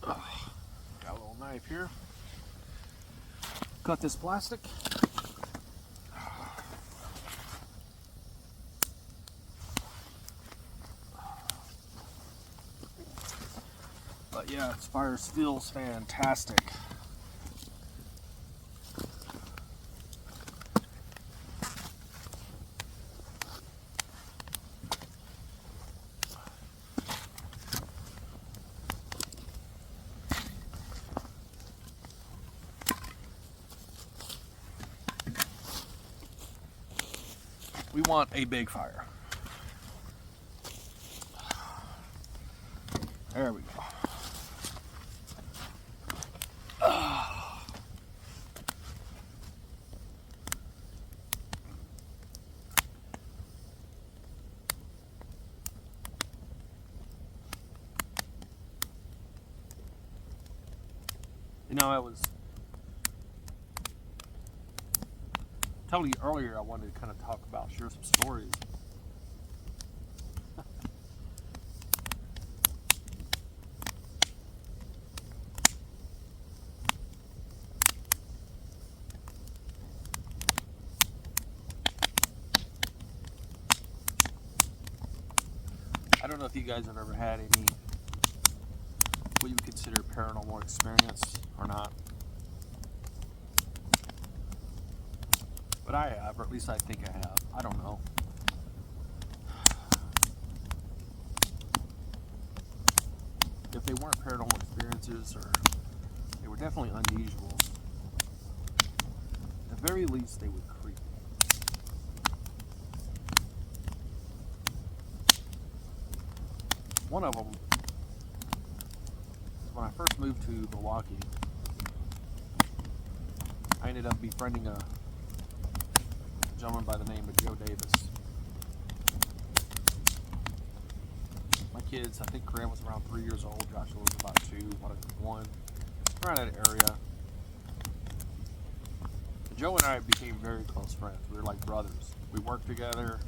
Got a little knife here. Cut this plastic. But yeah, this fire feels fantastic. We want a big fire. There we go. I was telling you earlier I wanted to kind of share some stories. know if you guys have ever had any what you would consider paranormal experience or not. But I have, or at least I think I have. I don't know. If they weren't paranormal experiences, or they were definitely unusual, at the very least they would creep me. One of them, when I first moved to Milwaukee, I ended up befriending a gentleman by the name of Joe Davis. My kids, I think Graham was around 3 years old, Joshua was about 2, one, around that area. Joe and I became very close friends. We were like brothers. We worked together.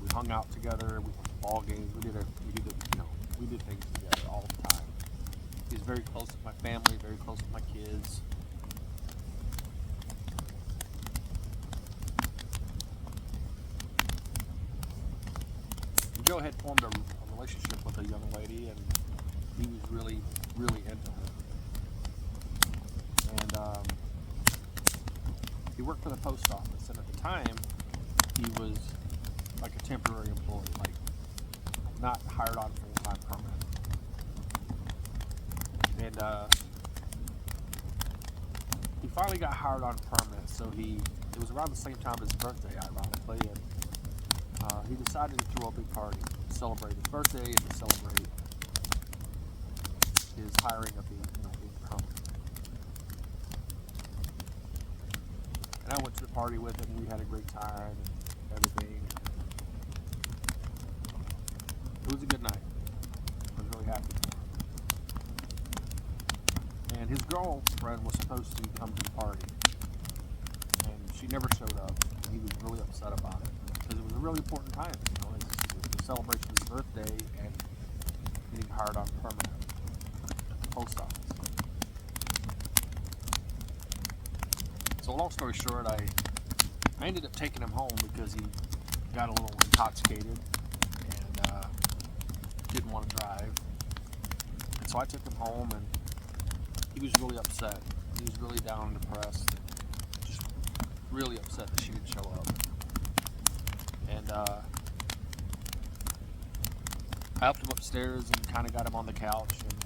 We hung out together. We played ball games. We did things together all the time. He was very close with my family, very close with my kids. Joe had formed a relationship with a young lady, and he was really, really into her. And he worked for the post office, and at the time, he was like a temporary employee, like not hired on full-time permanent. And he finally got hired on permanent, so it was around the same time as his birthday, ironically, and he decided to throw a big party to celebrate his birthday and to celebrate his hiring of being permanent. And I went to the party with him. We had a great time and everything. It was a good night. I was really happy. And his girlfriend was supposed to come to the party, and she never showed up. And he was really upset about it, because it was a really important time. It was the celebration of his birthday and getting hired on permanent at the post office. So long story short, I ended up taking him home because he got a little intoxicated and didn't want to drive. And so I took him home, and he was really upset. He was really down and depressed. Just really upset that she didn't show up. And I helped him upstairs and kind of got him on the couch and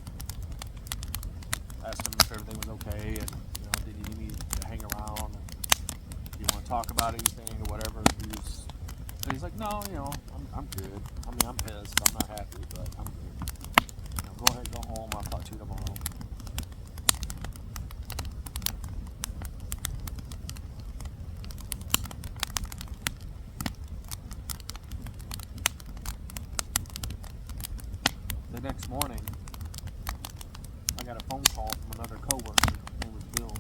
asked him if everything was okay, and did he need me to hang around? Do you want to talk about anything or whatever? And he's like, no, I'm good. I mean, I'm pissed. I'm not happy, but I'm good. Go ahead, go home. I'll talk to you tomorrow. The next morning, I got a phone call from another coworker. His name was Bill.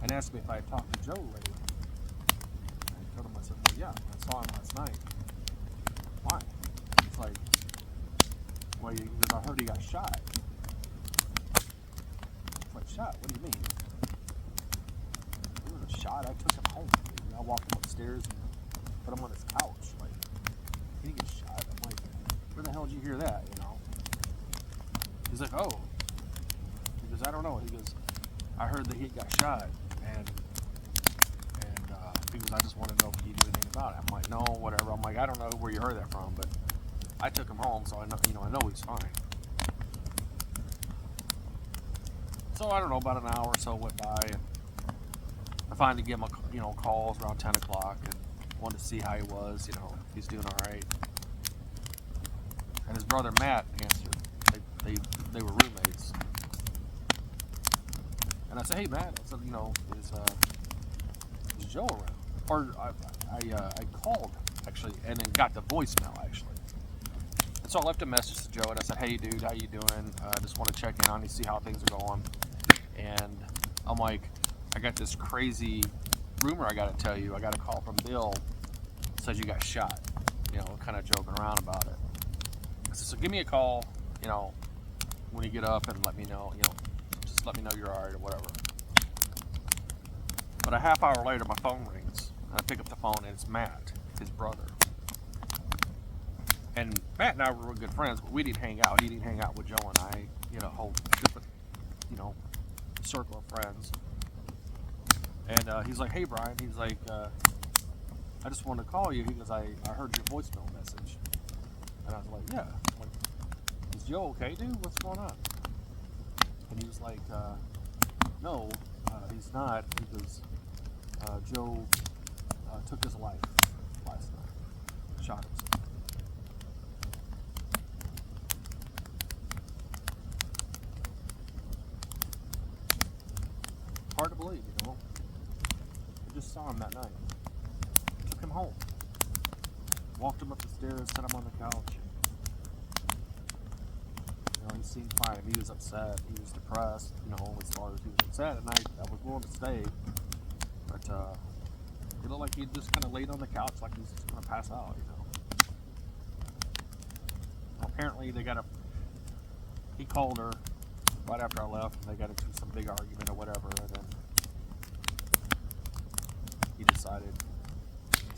And asked me if I had talked to Joe lately. I told him, I said, well, yeah, I saw him last night. Why? It's like, well, because I heard he got shot. It's like, shot? What do you mean? He was a shot. I took him home. I walked him upstairs and put him on his couch. Like, he didn't get shot. I'm like, where the hell did you hear that? He's like, oh. He goes, I don't know. He goes, I heard that he got shot, and he goes, I just want to know if you knew anything about it. I'm like, no, whatever. I'm like, I don't know where you heard that from, but I took him home, so I know he's fine. So I don't know, about an hour or so went by, and I finally gave him calls around 10 o'clock and wanted to see how he was, if he's doing all right. And his brother Matt answered. They were roommates. And I said, hey Matt, I said, is Joe around? Or I called actually, and then got the voicemail actually. And so I left a message to Joe, and I said, hey dude, how you doing? I just want to check in on you, see how things are going. And I'm like, I got this crazy rumor I got to tell you. I got a call from Bill, says you got shot, kind of joking around about it. I said, so give me a call, when you get up, and let me know, just let me know you're all right or whatever. But a half hour later, my phone rings, I pick up the phone, and it's Matt, his brother. And Matt and I were good friends, but we didn't hang out. He didn't hang out with Joe and I, whole different, circle of friends. And he's like, hey, Brian, he's like, I just wanted to call you because I heard your voicemail message. And I was like, yeah. I'm like, is Joe okay, dude? What's going on? And he was like, no, he's not, because Joe took his life last night, shot himself. Hard to believe, I just saw him that night. Took him home. Walked him up the stairs, set him on the couch. He seemed fine. He was upset. He was depressed, as far as he was upset at night. I was willing to stay. But it looked like he just kind of laid on the couch like he's just going to pass out, Apparently he called her right after I left, and they got into some big argument or whatever, and then he decided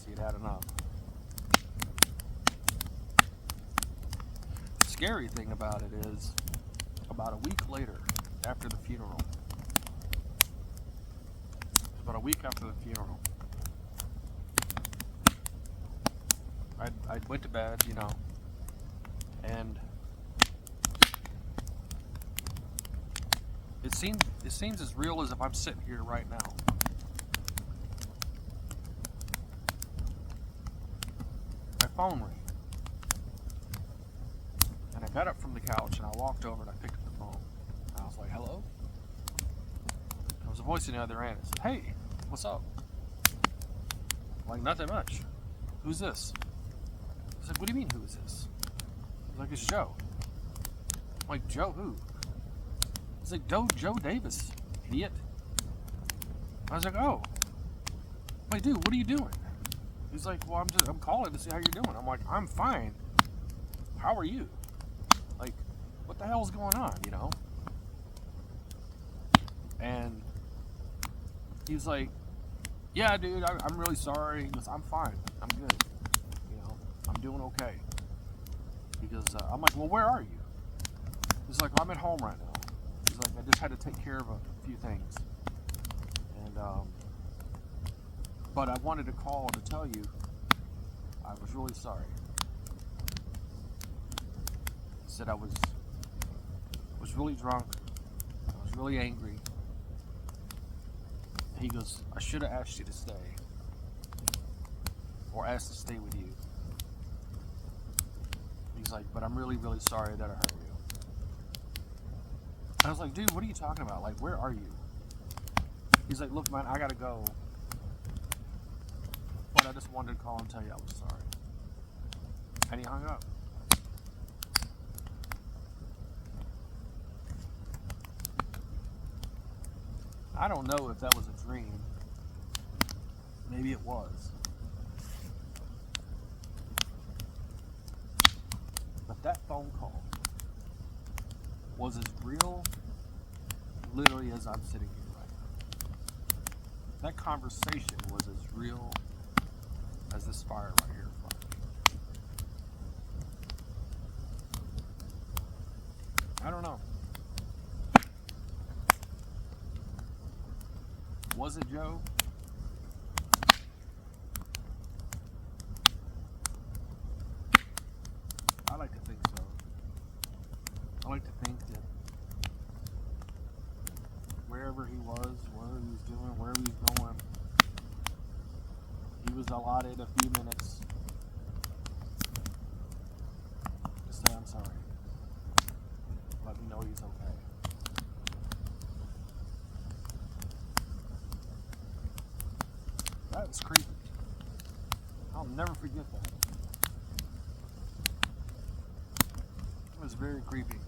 he'd had enough. The scary thing about it is, about a week later, after the funeral, I went to bed, and it seems as real as if I'm sitting here right now. My phone rang, and I got up from the couch and I walked over and I picked up the phone. And I was like, hello? There was a voice on the other end. It said, hey, what's up? I'm like, nothing much. Who's this? I said, what do you mean, who is this? He's like, it's Joe. I'm like, Joe who? He's like, Joe Davis, idiot. I was like, oh. I'm like, dude, what are you doing? He's like, well, I'm calling to see how you're doing. I'm like, I'm fine. How are you? Like, what the hell's going on, And he's like, yeah, dude, I'm really sorry. He goes, I'm fine. I'm good. I'm doing okay. Because I'm like, well, where are you? He's like, well, I'm at home right now. He's like, I just had to take care of a few things. And, but I wanted to call to tell you I was really sorry. He said I was really drunk. I was really angry. He goes, I should have asked you to stay. Or asked to stay with you. He's like, but I'm really, really sorry that I hurt you. I was like, dude, what are you talking about? Like, where are you? He's like, look, man, I gotta go. But I just wanted to call and tell you I was sorry. And he hung up. I don't know if that was a dream. Maybe it was. But that phone call was as real, literally, as I'm sitting here right now. That conversation was as real as this fire right here in front of me. I don't know. Was it Joe? I like to think so. I like to think that wherever he was, whatever he was doing, wherever he was going, he was allotted a few minutes to say, I'm sorry. Let me know he's okay. That was creepy. I'll never forget that. It was very creepy.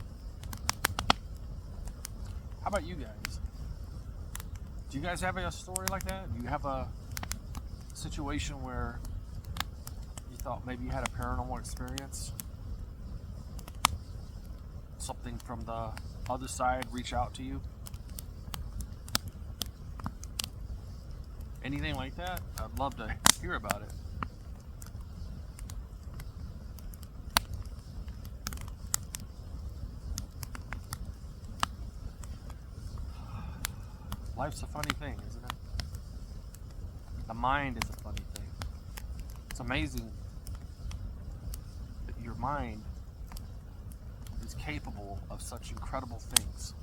How about you guys? Do you guys have a story like that? Do you have a situation where you thought maybe you had a paranormal experience? Something from the other side reach out to you? anything like that, I'd love to hear about it. Life's a funny thing, isn't it? The mind is a funny thing. It's amazing that your mind is capable of such incredible things.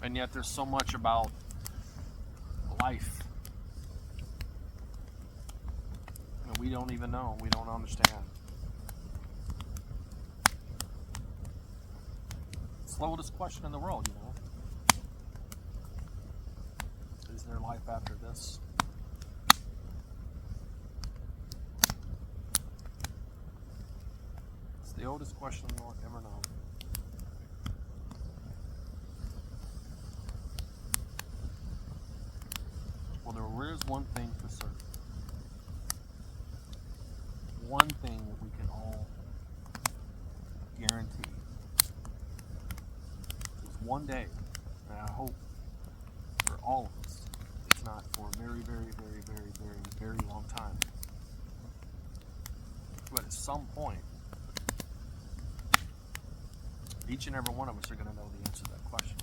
And yet there's so much about life that we don't even know, we don't understand. It's the oldest question in the world, you know. Is there life after this? It's the oldest question we'll ever know. Well, there is one thing for certain. One thing that we can all guarantee is one day, and I hope for all of us, it's not for a very, very, very, very, very, very long time, but at some point, each and every one of us are going to know the answer to that question.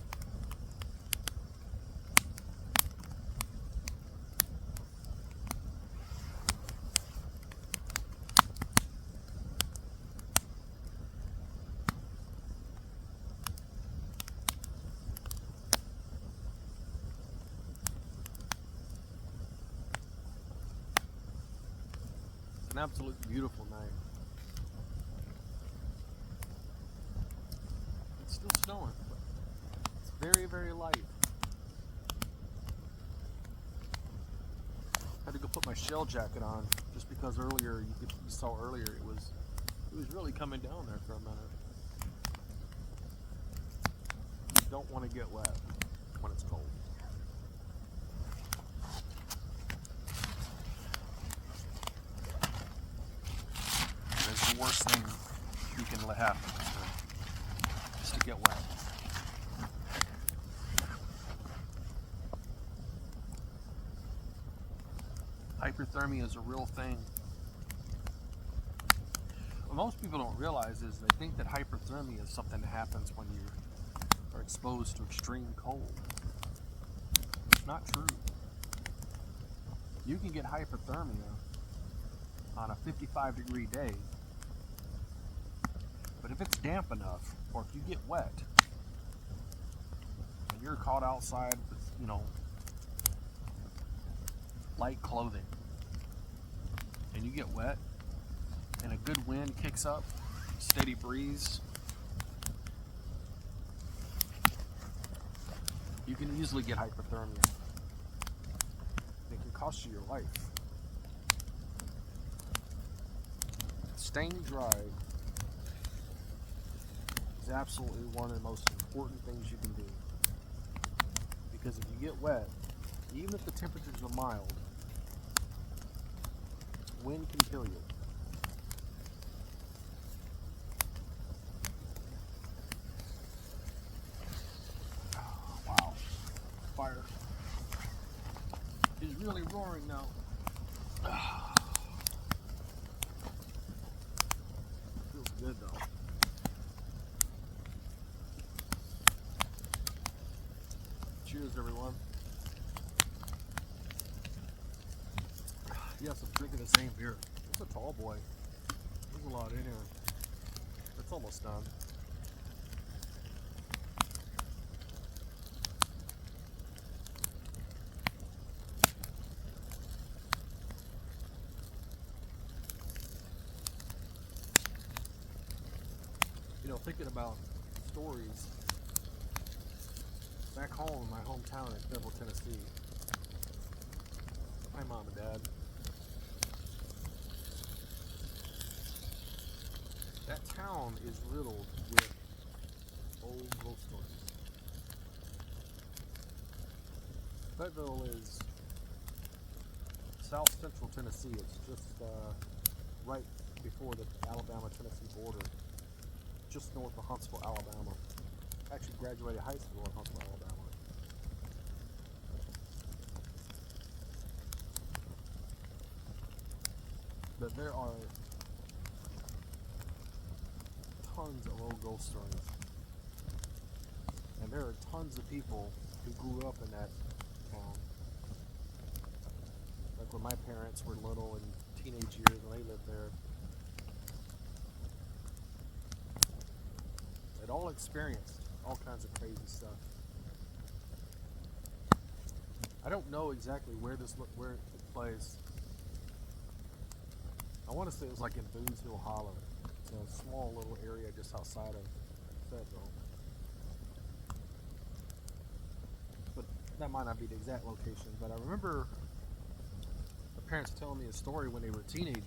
An absolute beautiful night. It's still snowing, but it's very, very light. Had to go put my shell jacket on just because earlier you saw earlier it was really coming down there for a minute. You don't want to get wet when it's cold. The worst thing you can let happen is to get wet. Hyperthermia is a real thing. What most people don't realize is they think that hyperthermia is something that happens when you are exposed to extreme cold. It's not true. You can get hyperthermia on a 55-degree day. But if it's damp enough, or if you get wet, and you're caught outside with, light clothing, and you get wet, and a good wind kicks up, steady breeze, you can easily get hypothermia. It can cost you your life. Staying dry is absolutely one of the most important things you can do. Because if you get wet, even if the temperatures are mild, wind can kill you. Oh, wow. Fire is really roaring now. Feels good though. Cheers, everyone. Yes, I'm drinking the same beer. It's a tall boy. There's a lot in here. It's almost done. Thinking about stories back home in my hometown in Fayetteville, Tennessee. My mom and dad. That town is riddled with old ghost stories. Fayetteville is south central Tennessee. It's just right before the Alabama-Tennessee border. just north of Huntsville, Alabama. Actually graduated high school in Huntsville, Alabama. But there are tons of old ghost stories. And there are tons of people who grew up in that town. Like when my parents were little in teenage years when they lived there. They'd all experienced all kinds of crazy stuff. I don't know exactly where it took place. I want to say it was like in Boone's Hill Hollow. It's a small little area just outside of Fayetteville. But that might not be the exact location. But I remember my parents telling me a story when they were teenagers.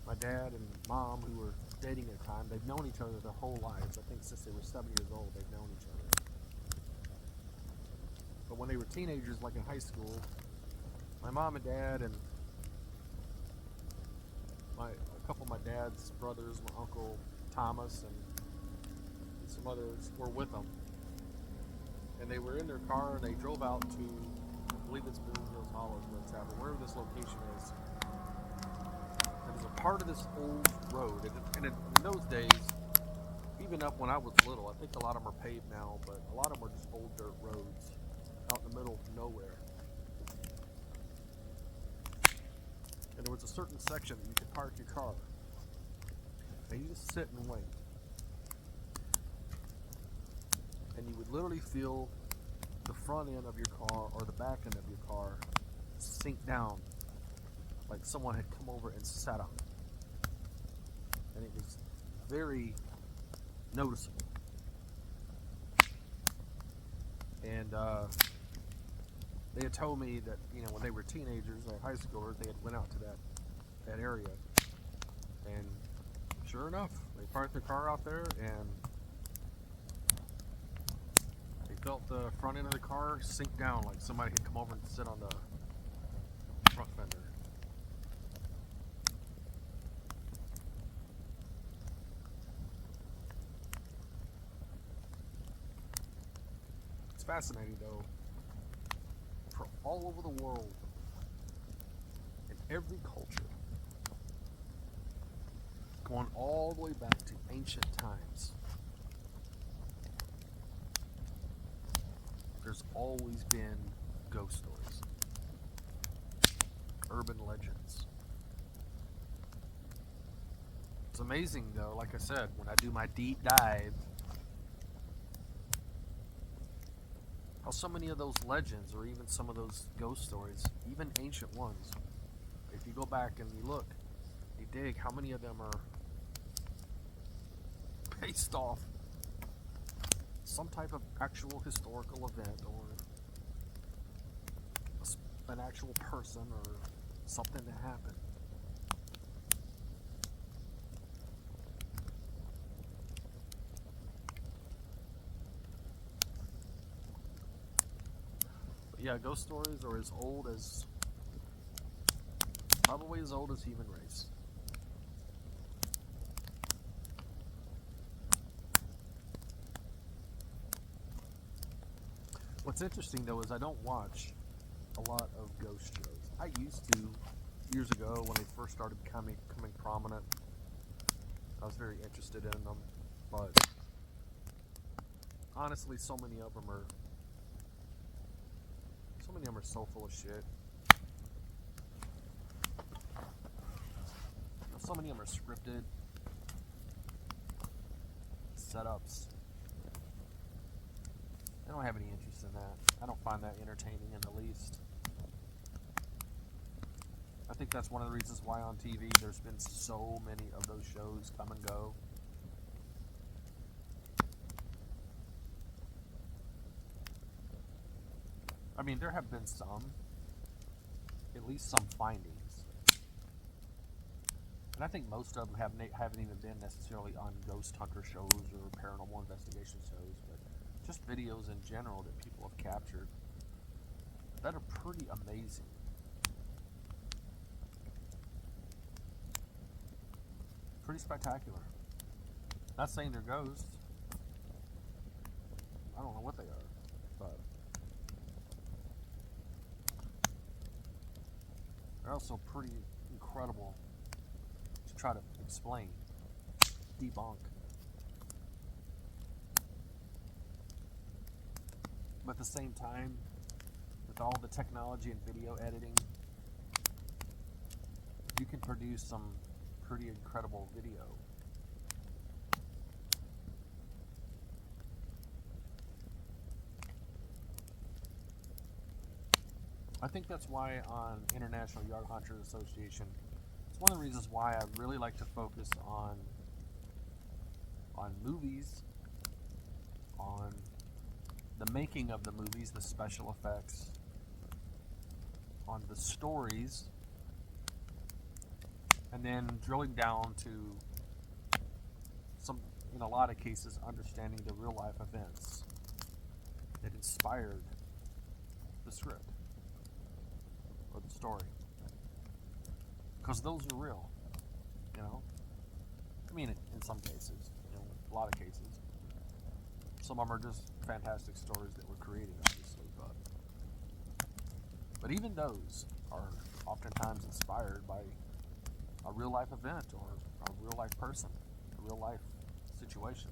My dad and mom, who were dating at the time, they've known each other their whole lives. I think since they were 7 years old, they've known each other. But when they were teenagers, like in high school, my mom and dad and a couple of my dad's brothers, my uncle Thomas and some others were with them. And they were in their car and they drove out to, I believe it's Boone Hills Hollow is where it's at, but wherever this location is. It was a part of this old road. And in those days, even up when I was little, I think a lot of them are paved now, but a lot of them are just old dirt roads out in the middle of nowhere. And there was a certain section that you could park your car. And you just sit and wait. And you would literally feel the front end of your car or the back end of your car sink down like someone had come over and sat on it. And it was very noticeable. And they had told me that, when they were teenagers, like high schoolers, they had went out to that area. And sure enough, they parked their car out there and they felt the front end of the car sink down like somebody had come over and sit on the front fender. It's fascinating though. From all over the world, in every culture, going all the way back to ancient times, there's always been ghost stories, urban legends. It's amazing though, like I said, when I do my deep dive, how so many of those legends, or even some of those ghost stories, even ancient ones, if you go back and you look, you dig, how many of them are based off some type of actual historical event, or an actual person, or something that happened. Yeah, ghost stories are probably as old as human race. What's interesting though is I don't watch a lot of ghost shows. I used to years ago when they first started becoming prominent. I was very interested in them, but honestly, so many of them are so full of shit. So many of them are scripted setups. I don't have any interest in that. I don't find that entertaining in the least. I think that's one of the reasons why on TV there's been so many of those shows come and go. I mean, there have been at least some findings. And I think most of them haven't even been necessarily on ghost hunter shows or paranormal investigation shows, but just videos in general that people have captured that are pretty amazing. Pretty spectacular. Not saying they're ghosts. I don't know what they are, but they're also pretty incredible to try to explain, debunk. But at the same time, with all the technology and video editing, you can produce some pretty incredible video. I think that's why on International Yard Hunters Association, it's one of the reasons why I really like to focus on movies, on the making of the movies, the special effects, on the stories, and then drilling down to some, in a lot of cases, understanding the real life events that inspired the script or the story, because those are real, you know. I mean, in some cases, you know, a lot of cases, some of them are just fantastic stories that were created, obviously, but even those are oftentimes inspired by a real life event or a real life person, a real life situation.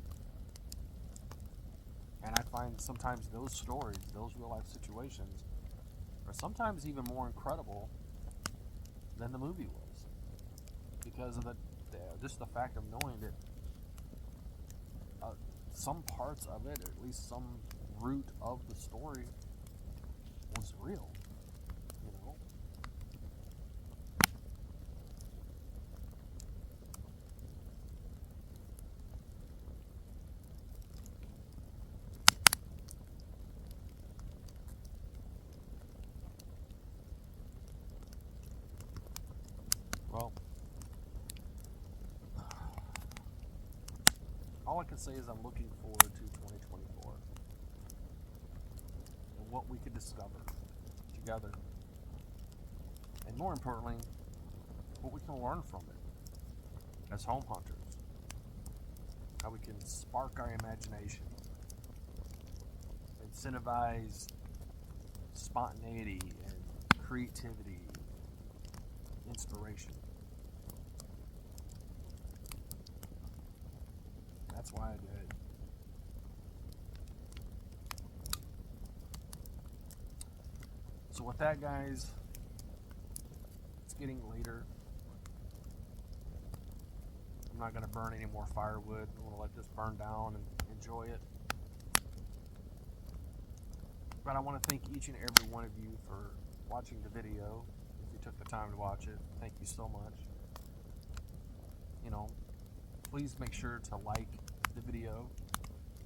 And I find sometimes those stories, those real life situations, are sometimes even more incredible than the movie was, because of just the fact of knowing that some parts of it, or at least some root of the story, was real, you know. Well, all I can say is I'm looking forward to 2024 and what we could discover together, and more importantly, what we can learn from it as home hunters, how we can spark our imagination, incentivize spontaneity and creativity, inspiration. That's why I do it. So with that, guys, it's getting later. I'm not going to burn any more firewood. I'm going to let this burn down and enjoy it. But I want to thank each and every one of you for watching the video. If you took the time to watch it, thank you so much. You know, please make sure to like the video,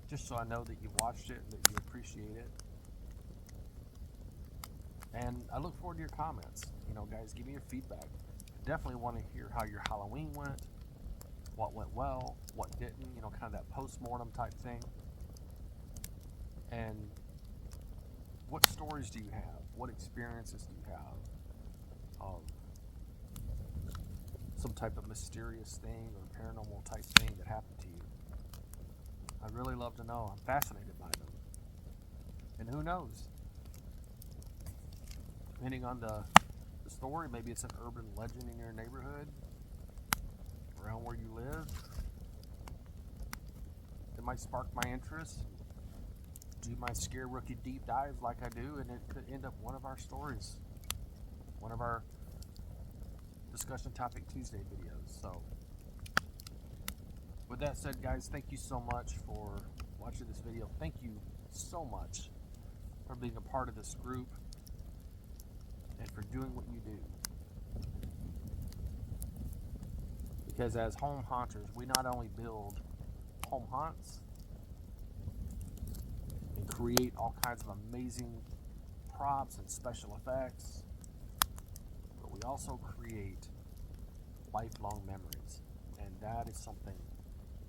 just so I know that you've watched it and that you appreciate it. And I look forward to your comments. You know, guys, give me your feedback. I definitely want to hear how your Halloween went, what went well, what didn't, you know, kind of that post-mortem type thing. And what stories do you have? What experiences do you have of some type of mysterious thing or paranormal type thing that happened to you? I'd really love to know. I'm fascinated by them. And who knows? Depending on the story, maybe it's an urban legend in your neighborhood, around where you live. It might spark my interest. Do my ScareRookie deep dives like I do, and it could end up one of our stories, one of our discussion topic Tuesday videos. So with that said, guys, thank you so much for watching this video. Thank you so much for being a part of this group and for doing what you do. Because as home hunters, we not only build home hunts and create all kinds of amazing props and special effects, but we also create lifelong memories, and that is something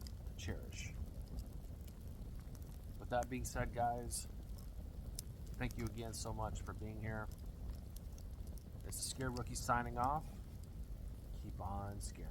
to cherish. With that being said, guys, thank you again so much for being here. It's ScareRookie signing off. Keep on scaring.